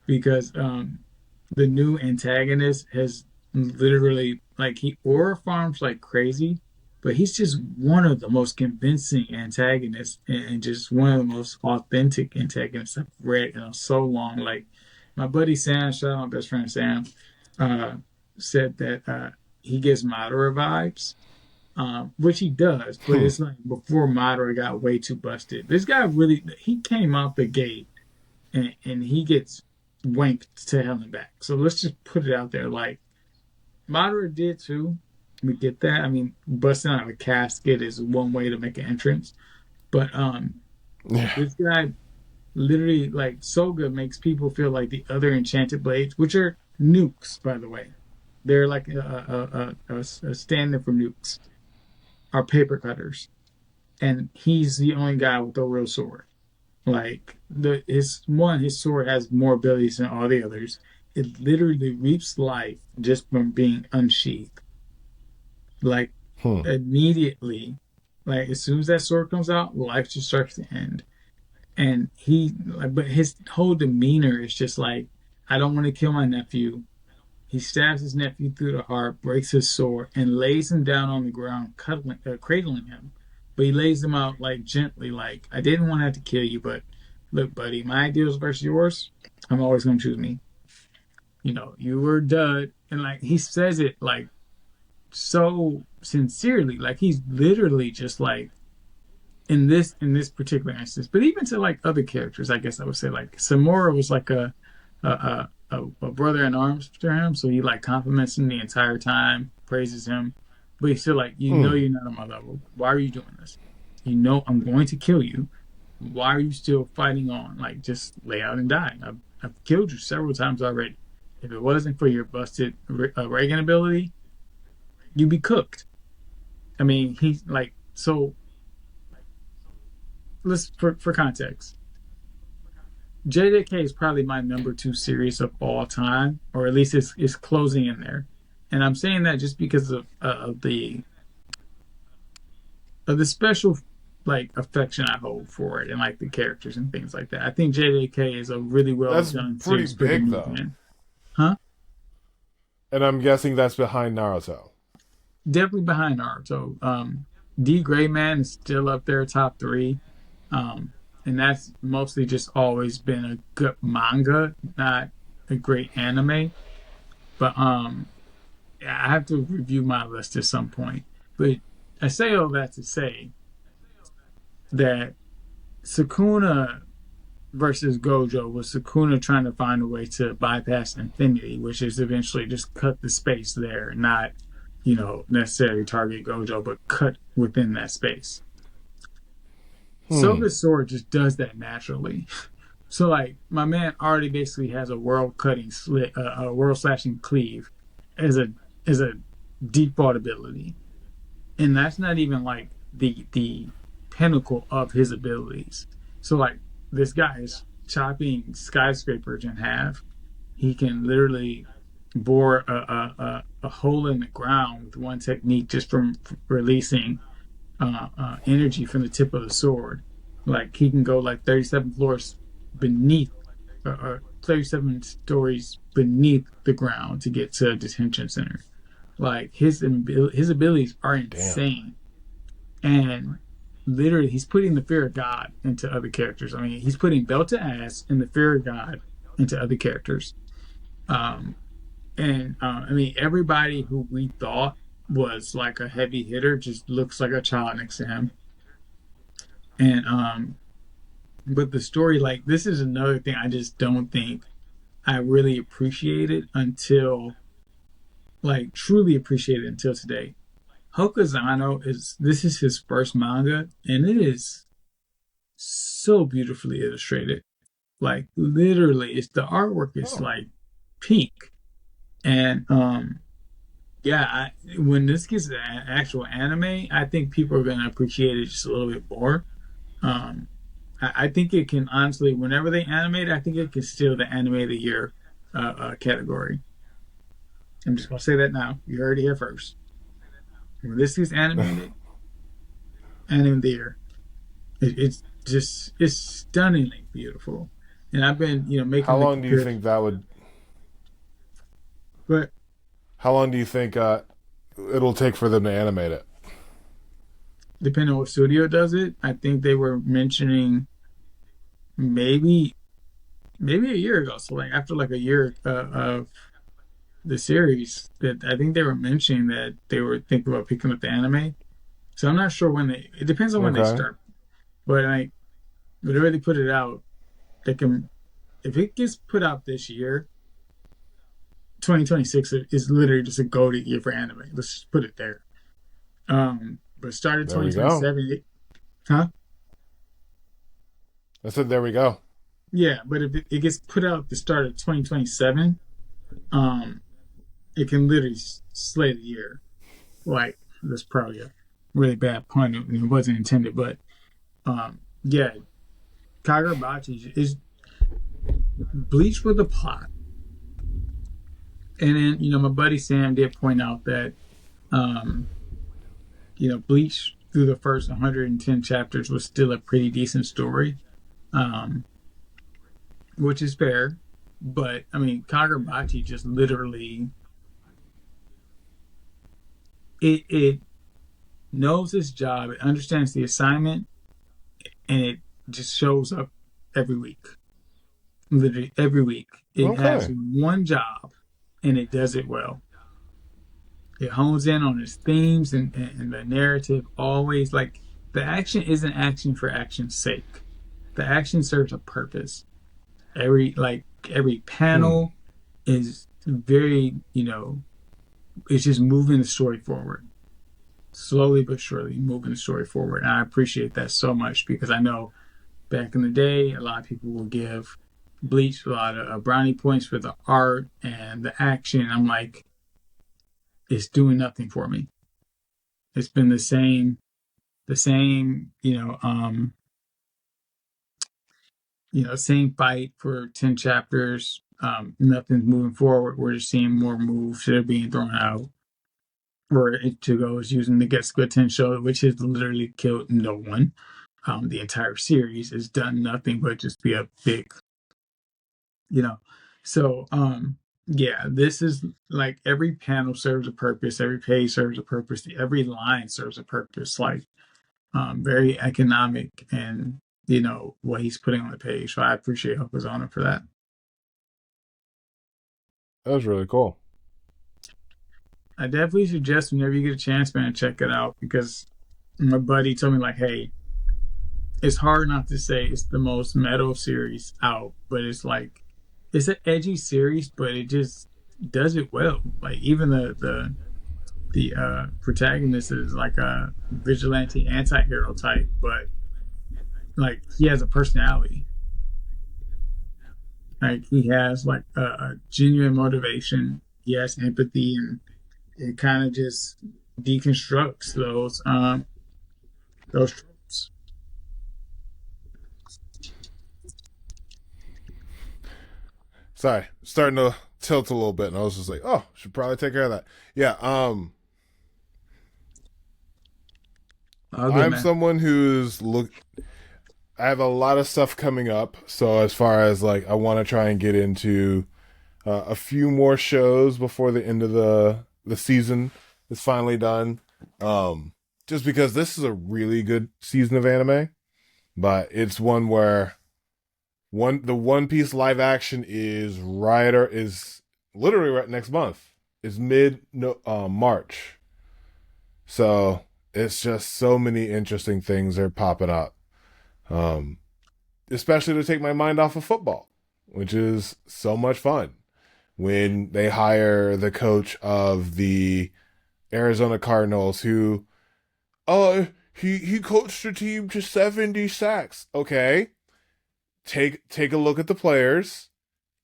because the new antagonist has literally like he aura farms like crazy, but he's just one of the most convincing antagonists and just one of the most authentic antagonists I've read in so long. Like my buddy Sam, shout out my best friend Sam, uh, said that he gets Madara vibes. Which he does, but Hmm. it's like before Madara got way too busted. This guy really, he came out the gate and he gets wanked to hell and back. So let's just put it out there. Like Madara did too. We get that. I mean, busting out of a casket is one way to make an entrance, but Yeah. this guy literally like Soga makes people feel like the other enchanted blades, which are nukes, by the way. They're like a stand-in for nukes. Are paper cutters, and he's the only guy with a real sword. Like his sword has more abilities than all the others. It literally reaps life just from being unsheathed. Like Hmm. immediately, like as soon as that sword comes out, life just starts to end. And but his whole demeanor is just like, I don't want to kill my nephew. He stabs his nephew through the heart, breaks his sword, and lays him down on the ground, cradling him. But he lays him out like gently, like I didn't want to have to kill you, but look, buddy, my ideals versus yours, I'm always gonna choose me. You were a dud, and like he says it like so sincerely, like he's literally just like in this particular instance, but even to like other characters, I guess I would say like Samora was like a brother in arms to him, so he like compliments him the entire time, praises him, but he's still like, Hmm. you're not on my level. Why are you doing this? I'm going to kill you. Why are you still fighting on? Like, just lay out and die. I've killed you several times already. If it wasn't for your busted Reagan ability, you'd be cooked. I mean, he's like so. Let's for context. JJK is probably my number two series of all time, or at least it's closing in there. And I'm saying that just because of the special like affection I hold for it and like the characters and things like that. I think JJK is a really well That's done pretty series for the big new though, fan. Huh? and I'm guessing that's behind Naruto. Definitely behind Naruto. D Gray Man is still up there, top three. And that's mostly just always been a good manga, not a great anime. But I have to review my list at some point. But I say all that to say that Sukuna versus Gojo was Sukuna trying to find a way to bypass infinity, which is eventually just cut the space there, not necessarily target Gojo, but cut within that space. Hmm. Soga's sword just does that naturally. So like my man already basically has a world cutting slit, a world slashing cleave as a default ability, and that's not even like the pinnacle of his abilities. So like this guy is chopping skyscrapers in half. He can literally bore a hole in the ground with one technique just from releasing energy from the tip of the sword. Like he can go like 37 floors beneath or 37 stories beneath the ground to get to a detention center. Like his abilities are Damn. insane, and literally he's putting the fear of God into other characters. I mean, he's putting belt to ass and the fear of God into other characters. Um, and I mean, everybody who we thought was like a heavy hitter just looks like a child next to him. And but the story, like this is another thing I just don't think I really appreciated until like truly appreciated until today. Hokozano is this is his first manga, and it is so beautifully illustrated. Like literally, it's the artwork is Oh. like pink, and yeah, when this gets an actual anime, I think people are gonna appreciate it just a little bit more. Um, I think it can honestly, whenever they animate, I think it can steal the anime of the year category. I'm just gonna say that now. You heard it here first. When this gets animated, anime of the year. It's stunningly beautiful, and I've been How making the long do you comparison. think that would? But How long do you think it'll take for them to animate it? depending on what studio does it, I think they were mentioning maybe maybe a year ago. So like after like a year of the series, that I think they were mentioning that they were thinking about picking up the anime. So I'm not sure when they. It depends on when they Okay. start. But like whenever they put it out, they can. If it gets put out this year, 2026 is literally just a golden year for anime. Let's just put it there. But started There we go. 2027, huh? I said there we go. Yeah, but if it gets put out the start of 2027, um, it can literally slay the year. Like that's probably a really bad pun. It wasn't intended, but yeah, Kagurabachi is Bleach with a plot. And then my buddy Sam did point out that um, Bleach through the first 110 chapters was still a pretty decent story, um, which is fair. But I mean, Kagurabachi just literally it knows its job, it understands the assignment, and it just shows up every week. Literally every week, it has Okay. one job, and it does it well. It hones in on its themes and the narrative. Always like the action isn't action for action's sake. The action serves a purpose. Every Hmm. panel is very, it's just moving the story forward, slowly but surely moving the story forward. And I appreciate that so much because I know back in the day, a lot of people will give Bleach a lot of brownie points for the art and the action. I'm like, it's doing nothing for me. It's been the same, same fight for 10 chapters. Nothing's moving forward. We're just seeing more moves that are being thrown out. Where Ichigo is using the Getsuga Tensho, which has literally killed no one. The entire series has done nothing but just be a big, you know. So, yeah, this is like every panel serves a purpose, every page serves a purpose, every line serves a purpose. Like, very economic and what he's putting on the page. So I appreciate Hokozona for that. That was really cool. I definitely suggest whenever you get a chance, man, check it out because my buddy told me like, hey, it's hard not to say it's the most metal series out, but it's like it's an edgy series, but it just does it well. Like even the protagonist is like a vigilante anti-hero type, but like he has a personality. Like he has like a genuine motivation. He has empathy, and it kind of just deconstructs those tropes. Sorry, starting to tilt a little bit, and I was just like, oh, should probably take care of that. Yeah. Oh, good I'm man. someone who's look. I have a lot of stuff coming up, so as far as like, I want to try and get into a few more shows before the end of the season is finally done. Um, just because this is a really good season of anime, but it's one where the One Piece live action is literally right next month. Is mid no, March. So it's just so many interesting things are popping up. Um, Especially to take my mind off of football, which is so much fun. When they hire the coach of the Arizona Cardinals, who, he coached the team to 70 sacks. Okay, take a look at the players,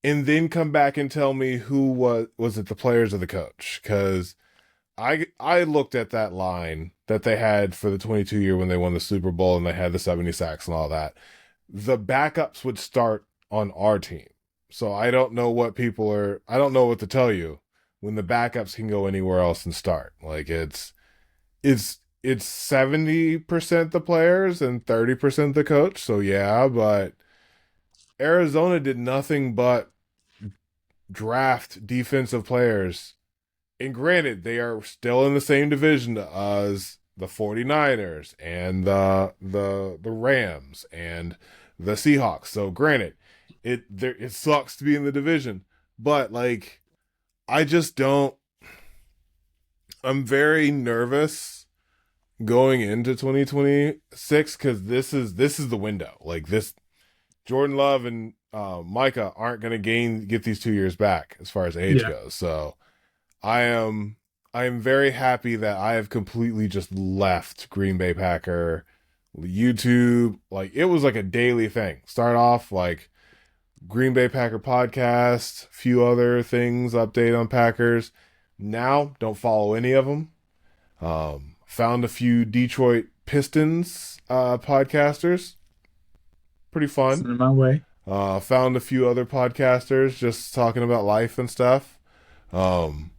and then come back and tell me who was it, the players or the coach? Because I looked at that line that they had for the 22 year when they won the Super Bowl and they had the 70 sacks and all that. The backups would start on our team. So I don't know what to tell you when the backups can go anywhere else and start. Like it's 70% the players and 30% the coach. So yeah, but Arizona did nothing but draft defensive players. And granted, they are still in the same division as the 49ers and the Rams and the Seahawks. So granted, it sucks to be in the division, but like I just don't I'm very nervous going into 2026 cuz this is the window. Like this Jordan Love and Micah aren't going to get these 2 years back as far as age Yeah. goes. So I am I am very happy that I have completely just left Green Bay Packer YouTube. Like it was like a daily thing. Start off like Green Bay Packer podcast, few other things, update on Packers. Now don't follow any of them. Found a few Detroit Pistons podcasters, pretty fun. Send it my way. Found a few other podcasters just talking about life and stuff. Um,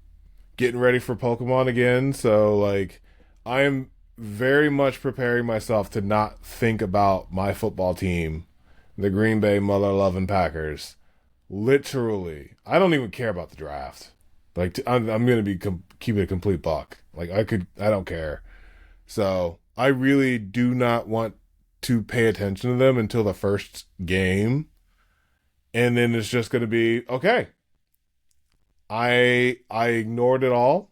Getting ready for Pokemon again. So like I am very much preparing myself to not think about my football team, the Green Bay Mother Loving Packers, literally, I don't even care about the draft. Like, I'm gonna be keep it a complete buck. Like, I don't care. So I really do not want to pay attention to them until the first game, and then it's just gonna be okay. I ignored it all.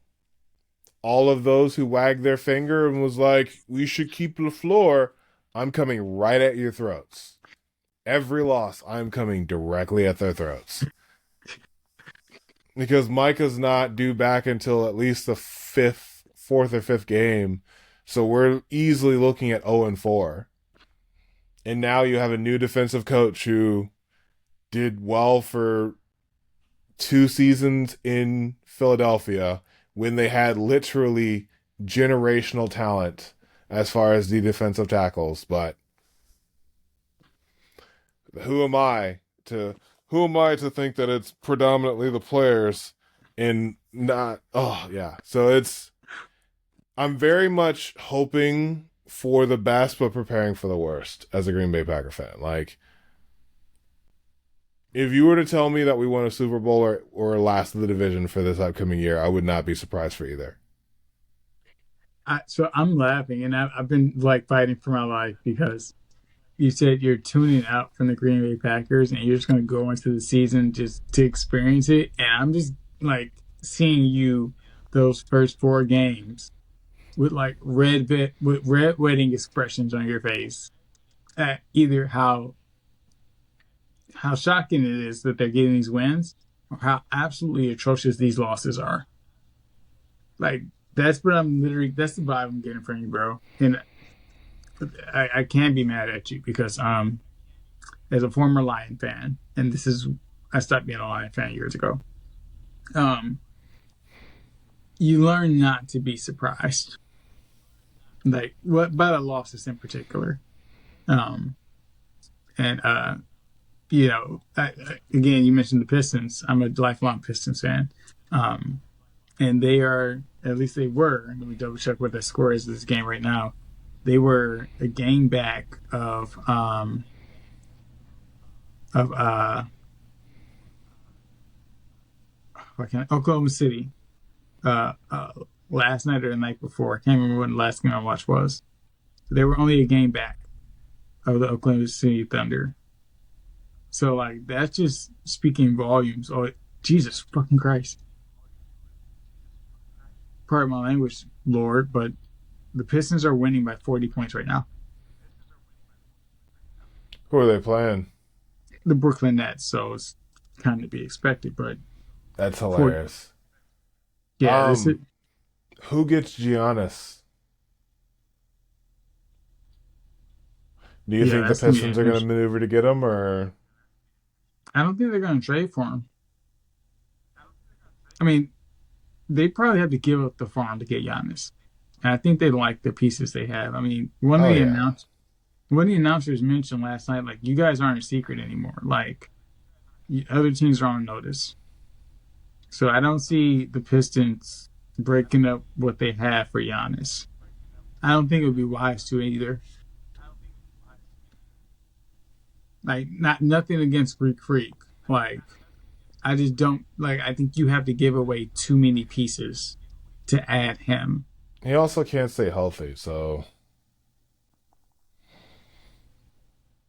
All of those who wagged their finger and was like, "We should keep LaFleur." I'm coming right at your throats. Every loss, I'm coming directly at their throats. Because Micah's not due back until at least the fourth or fifth game. So we're easily looking at 0-4. And now you have a new defensive coach who did well for 2 seasons in Philadelphia when they had literally generational talent as far as the defensive tackles. But who am I to think that it's predominantly the players and not so I'm very much hoping for the best but preparing for the worst as a Green Bay Packer fan. Like, if you were to tell me that we won a Super Bowl or last of the division for this upcoming year, I would not be surprised for either. So I'm laughing, and I've been like fighting for my life because you said you're tuning out from the Green Bay Packers and you're just going to go into the season just to experience it. And I'm just like seeing you those first 4 games with like with red wedding expressions on your face at either how shocking it is that they're getting these wins or how absolutely atrocious these losses are. Like that's what I'm literally that's the vibe I'm getting from you, bro. And I can't be mad at you because as a former Lion fan, and this is I stopped being a Lion fan years ago. Um, you learn not to be surprised, like what by the losses in particular. Um, and again, you mentioned the Pistons. I'm a lifelong Pistons fan, um, and they are at least they were. Let me double check what the score is of this game right now. They were a game back of Oklahoma City uh, uh, last night or the night before. I can't remember when the last game I watched was. They were only a game back of the Oklahoma City Thunder. So like that's just speaking volumes. Oh, Jesus fucking Christ! Pardon my language, Lord, but the Pistons are winning by 40 points right now. Who are they playing? The Brooklyn Nets, so it's kind of to be expected. But That's for hilarious. yeah, this is Um, who gets Giannis? Do you yeah, think the that's gonna be Pistons are going to interesting. maneuver to get him, or I don't think they're going to trade for him. I mean, they probably have to give up the farm to get Giannis. And I think they like the pieces they have. I mean, oh yeah, one of the announcers mentioned last night, like you guys aren't a secret anymore. Like other teams are on notice. So I don't see the Pistons breaking up what they have for Giannis. I don't think it would be wise to either. Like not nothing against Greek Freak. Like I just don't like. I think you have to give away too many pieces to add him. he also can't stay healthy. So,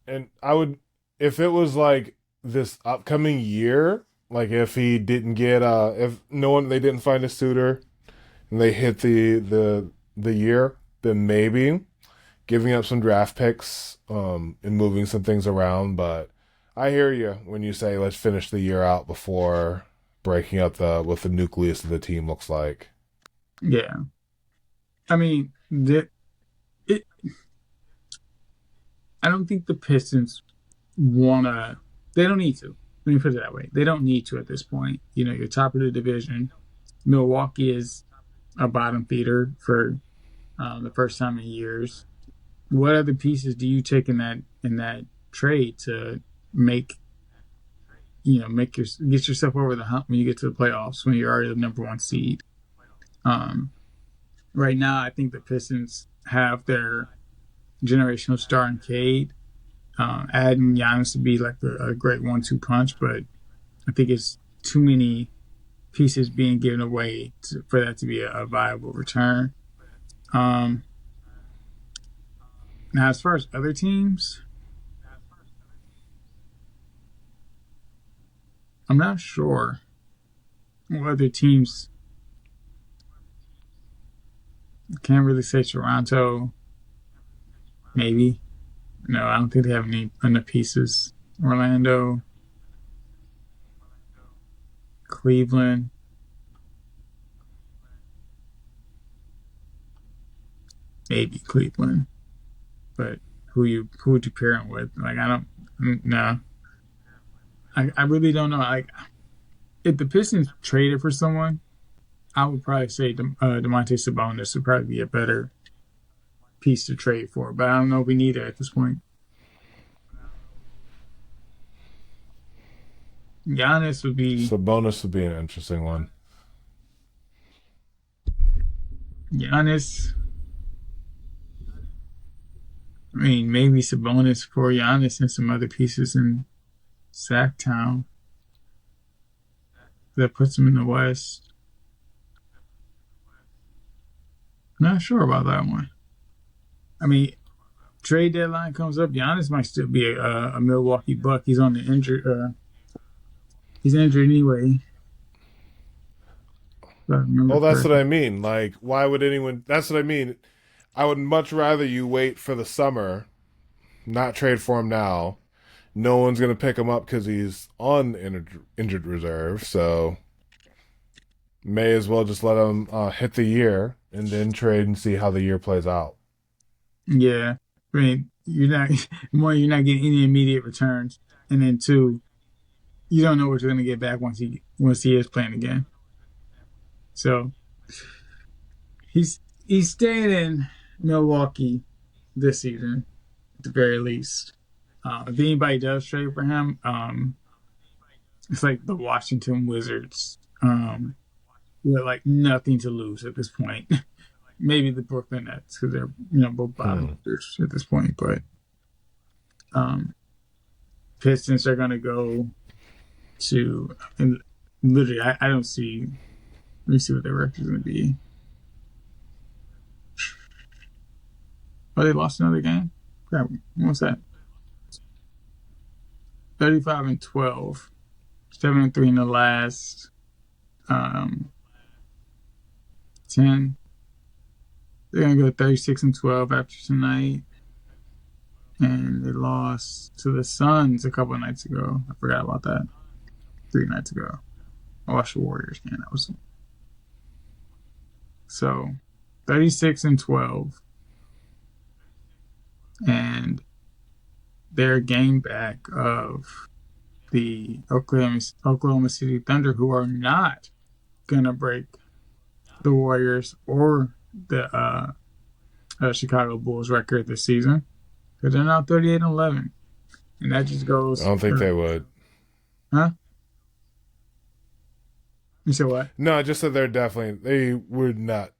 and I would, if it was like this upcoming year, like if he didn't get if no one they didn't find a suitor and they hit the year, then maybe giving up some draft picks and moving some things around. But I hear you when you say let's finish the year out before breaking up the what the nucleus of the team looks like. Yeah, I mean, it. I don't think the Pistons wanna. They don't need to. Let me put it that way. They don't need to at this point. You know, you're top of the division. Milwaukee is a bottom feeder for the first time in years. What other pieces do you take in that trade to make make your get yourself over the hump when you get to the playoffs when you're already the number one seed? Um, right now, I think the Pistons have their generational star in Cade. Adding Giannis to be like a great 1-2 punch, but I think it's too many pieces being given away for that to be a viable return. Um, Now, as far as other teams, I'm not sure what other teams. Can't really say Toronto. Maybe. No, I don't think they have any enough pieces. Orlando, Cleveland, maybe Cleveland. But who would you pair them with? Like I don't no. I really don't know. Like if the Pistons traded for someone, I would probably say Demonte Sabonis would probably be a better piece to trade for. But I don't know if we need it at this point. Giannis would be Sabonis would be an interesting one. Giannis. I mean, maybe Sabonis for Giannis and some other pieces in Sacktown that puts him in the West. Not sure about that one. I mean, trade deadline comes up. Giannis might still be a Milwaukee Buck. He's on the injured. He's injured anyway. Well, that's what I mean. Like, why would anyone? That's what I mean. I would much rather you wait for the summer, not trade for him now. No one's going to pick him up because he's on injured reserve. So, may as well just let him hit the year and then trade and see how the year plays out. Yeah, I mean, you're not getting any immediate returns, and then two, you don't know what you're going to get back once he is playing again. So he's staying in Milwaukee this season at the very least. If anybody does trade for him, it's like the Washington Wizards with like nothing to lose at this point. Maybe the Brooklyn Nets because they're both bottom feeders at this point, but Pistons are going to go to and literally I don't see. Let me see what their record is going to be. Oh, they lost another game? Crap, what's that? 35-12. 7-3 in the last 10. They're going to go 36-12 after tonight. And they lost to the Suns a couple of nights ago. I forgot about that. 3 nights ago. I watched the Warriors game. That was so 36-12. And their game back of the Oklahoma City Thunder, who are not gonna break the Warriors or the Chicago Bulls record this season, because they're now 38-11, and that just goes. I don't think they would. Huh? You said what? No, I just said they would not.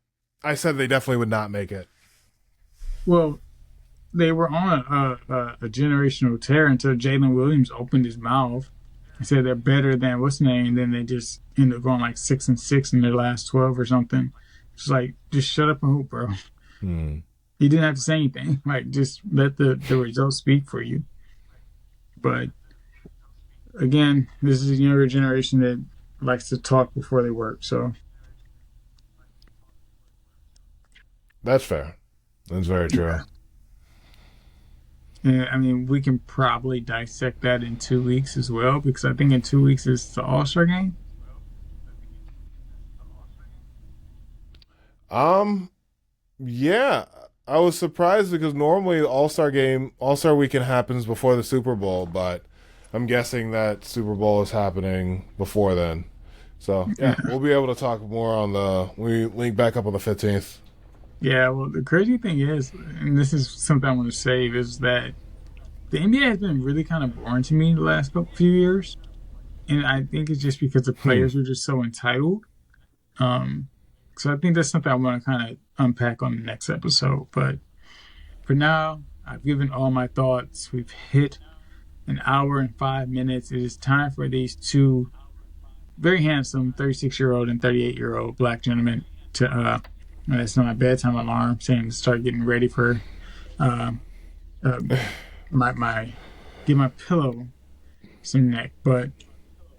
I said they definitely would not make it. Well, they were on a generational tear until Jalen Williams opened his mouth and said they're better than what's name. Then they just ended up going like 6-6 in their last 12 or something. It's like just shut up and hoop, bro. He didn't have to say anything. Like just let the results speak for you. But again, this is a younger generation that likes to talk before they work. So that's fair. That's very true. Yeah. And I mean, we can probably dissect that in 2 weeks as well, because I think in 2 weeks is the All-Star game. Yeah. I was surprised because normally the All-Star weekend happens before the Super Bowl, but I'm guessing that Super Bowl is happening before then. So, yeah, we'll be able to talk more we link back up on the 15th. Yeah, well, the crazy thing is, and this is something I want to save, is that the NBA has been really kind of boring to me the last few years. And I think it's just because the players are just so entitled. So I think that's something I want to kind of unpack on the next episode. But for now, I've given all my thoughts. We've hit an hour and 5 minutes. It is time for these two very handsome 36-year-old and 38-year-old black gentlemen to that's not my bedtime alarm saying to start getting ready for uh, uh my give my pillow some neck. But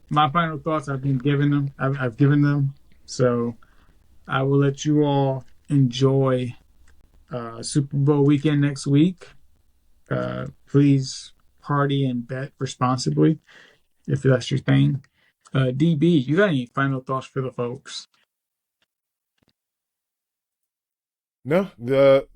my final thoughts I've been giving them. I've given them. So I will let you all enjoy Super Bowl weekend next week. Please party and bet responsibly if that's your thing. DB, you got any final thoughts for the folks? No, the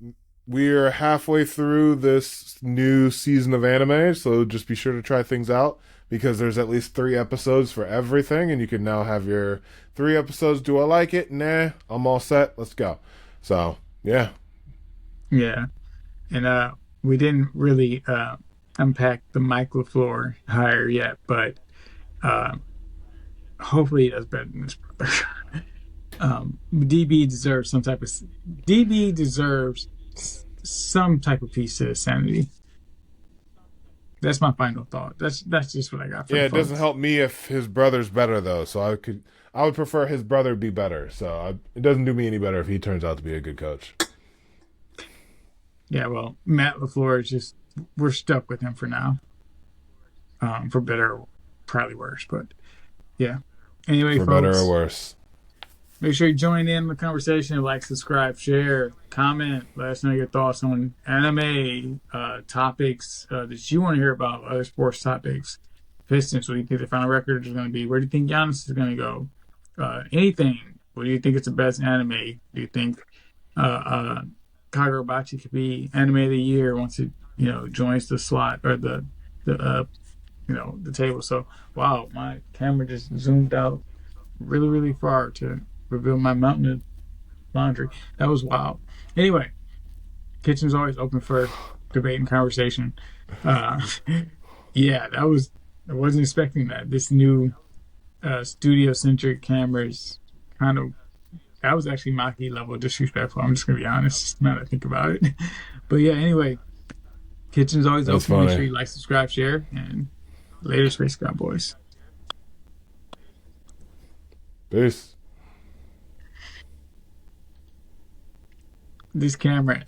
we're halfway through this new season of anime, so just be sure to try things out because there's at least 3 episodes for everything, and you can now have your 3 episodes. Do I like it? Nah, I'm all set. Let's go. So yeah, Yeah, and we didn't really unpack the Mike LaFleur hire yet, but uh, hopefully he does better than this brother. DB deserves some type of DB deserves some type of piece of sanity. That's my final thought. That's just what I got for yeah. the It doesn't folks. help me if his brother's better though. So I would prefer his brother be better. So it doesn't do me any better if he turns out to be a good coach. Yeah, well, Matt LaFleur is just we're stuck with him for now, for better, probably worse, but yeah. Anyway, For better or folks, worse. make sure you join in the conversation, like, subscribe, share, comment, let us know your thoughts on anime topics that you want to hear about, other sports topics. Pistons, what do you think the final record is going to be? Where do you think Giannis is going to go? Anything. What do you think is the best anime? Do you think uh, Kagurabachi could be anime of the year once it joins the slot or the the table? So wow, my camera just zoomed out really really far to reveal my mountain of laundry. That was wild. Anyway, kitchen's always open for debate and conversation. Uh, yeah, that was I wasn't expecting that. This new studio centric cameras kind of that was actually Maki level disrespectful. I'm just gonna be honest now that I think about it. But yeah, anyway, kitchen's always That's open. Make sure funny. you like, subscribe, share, and later, Space Cowboys. Peace. This camera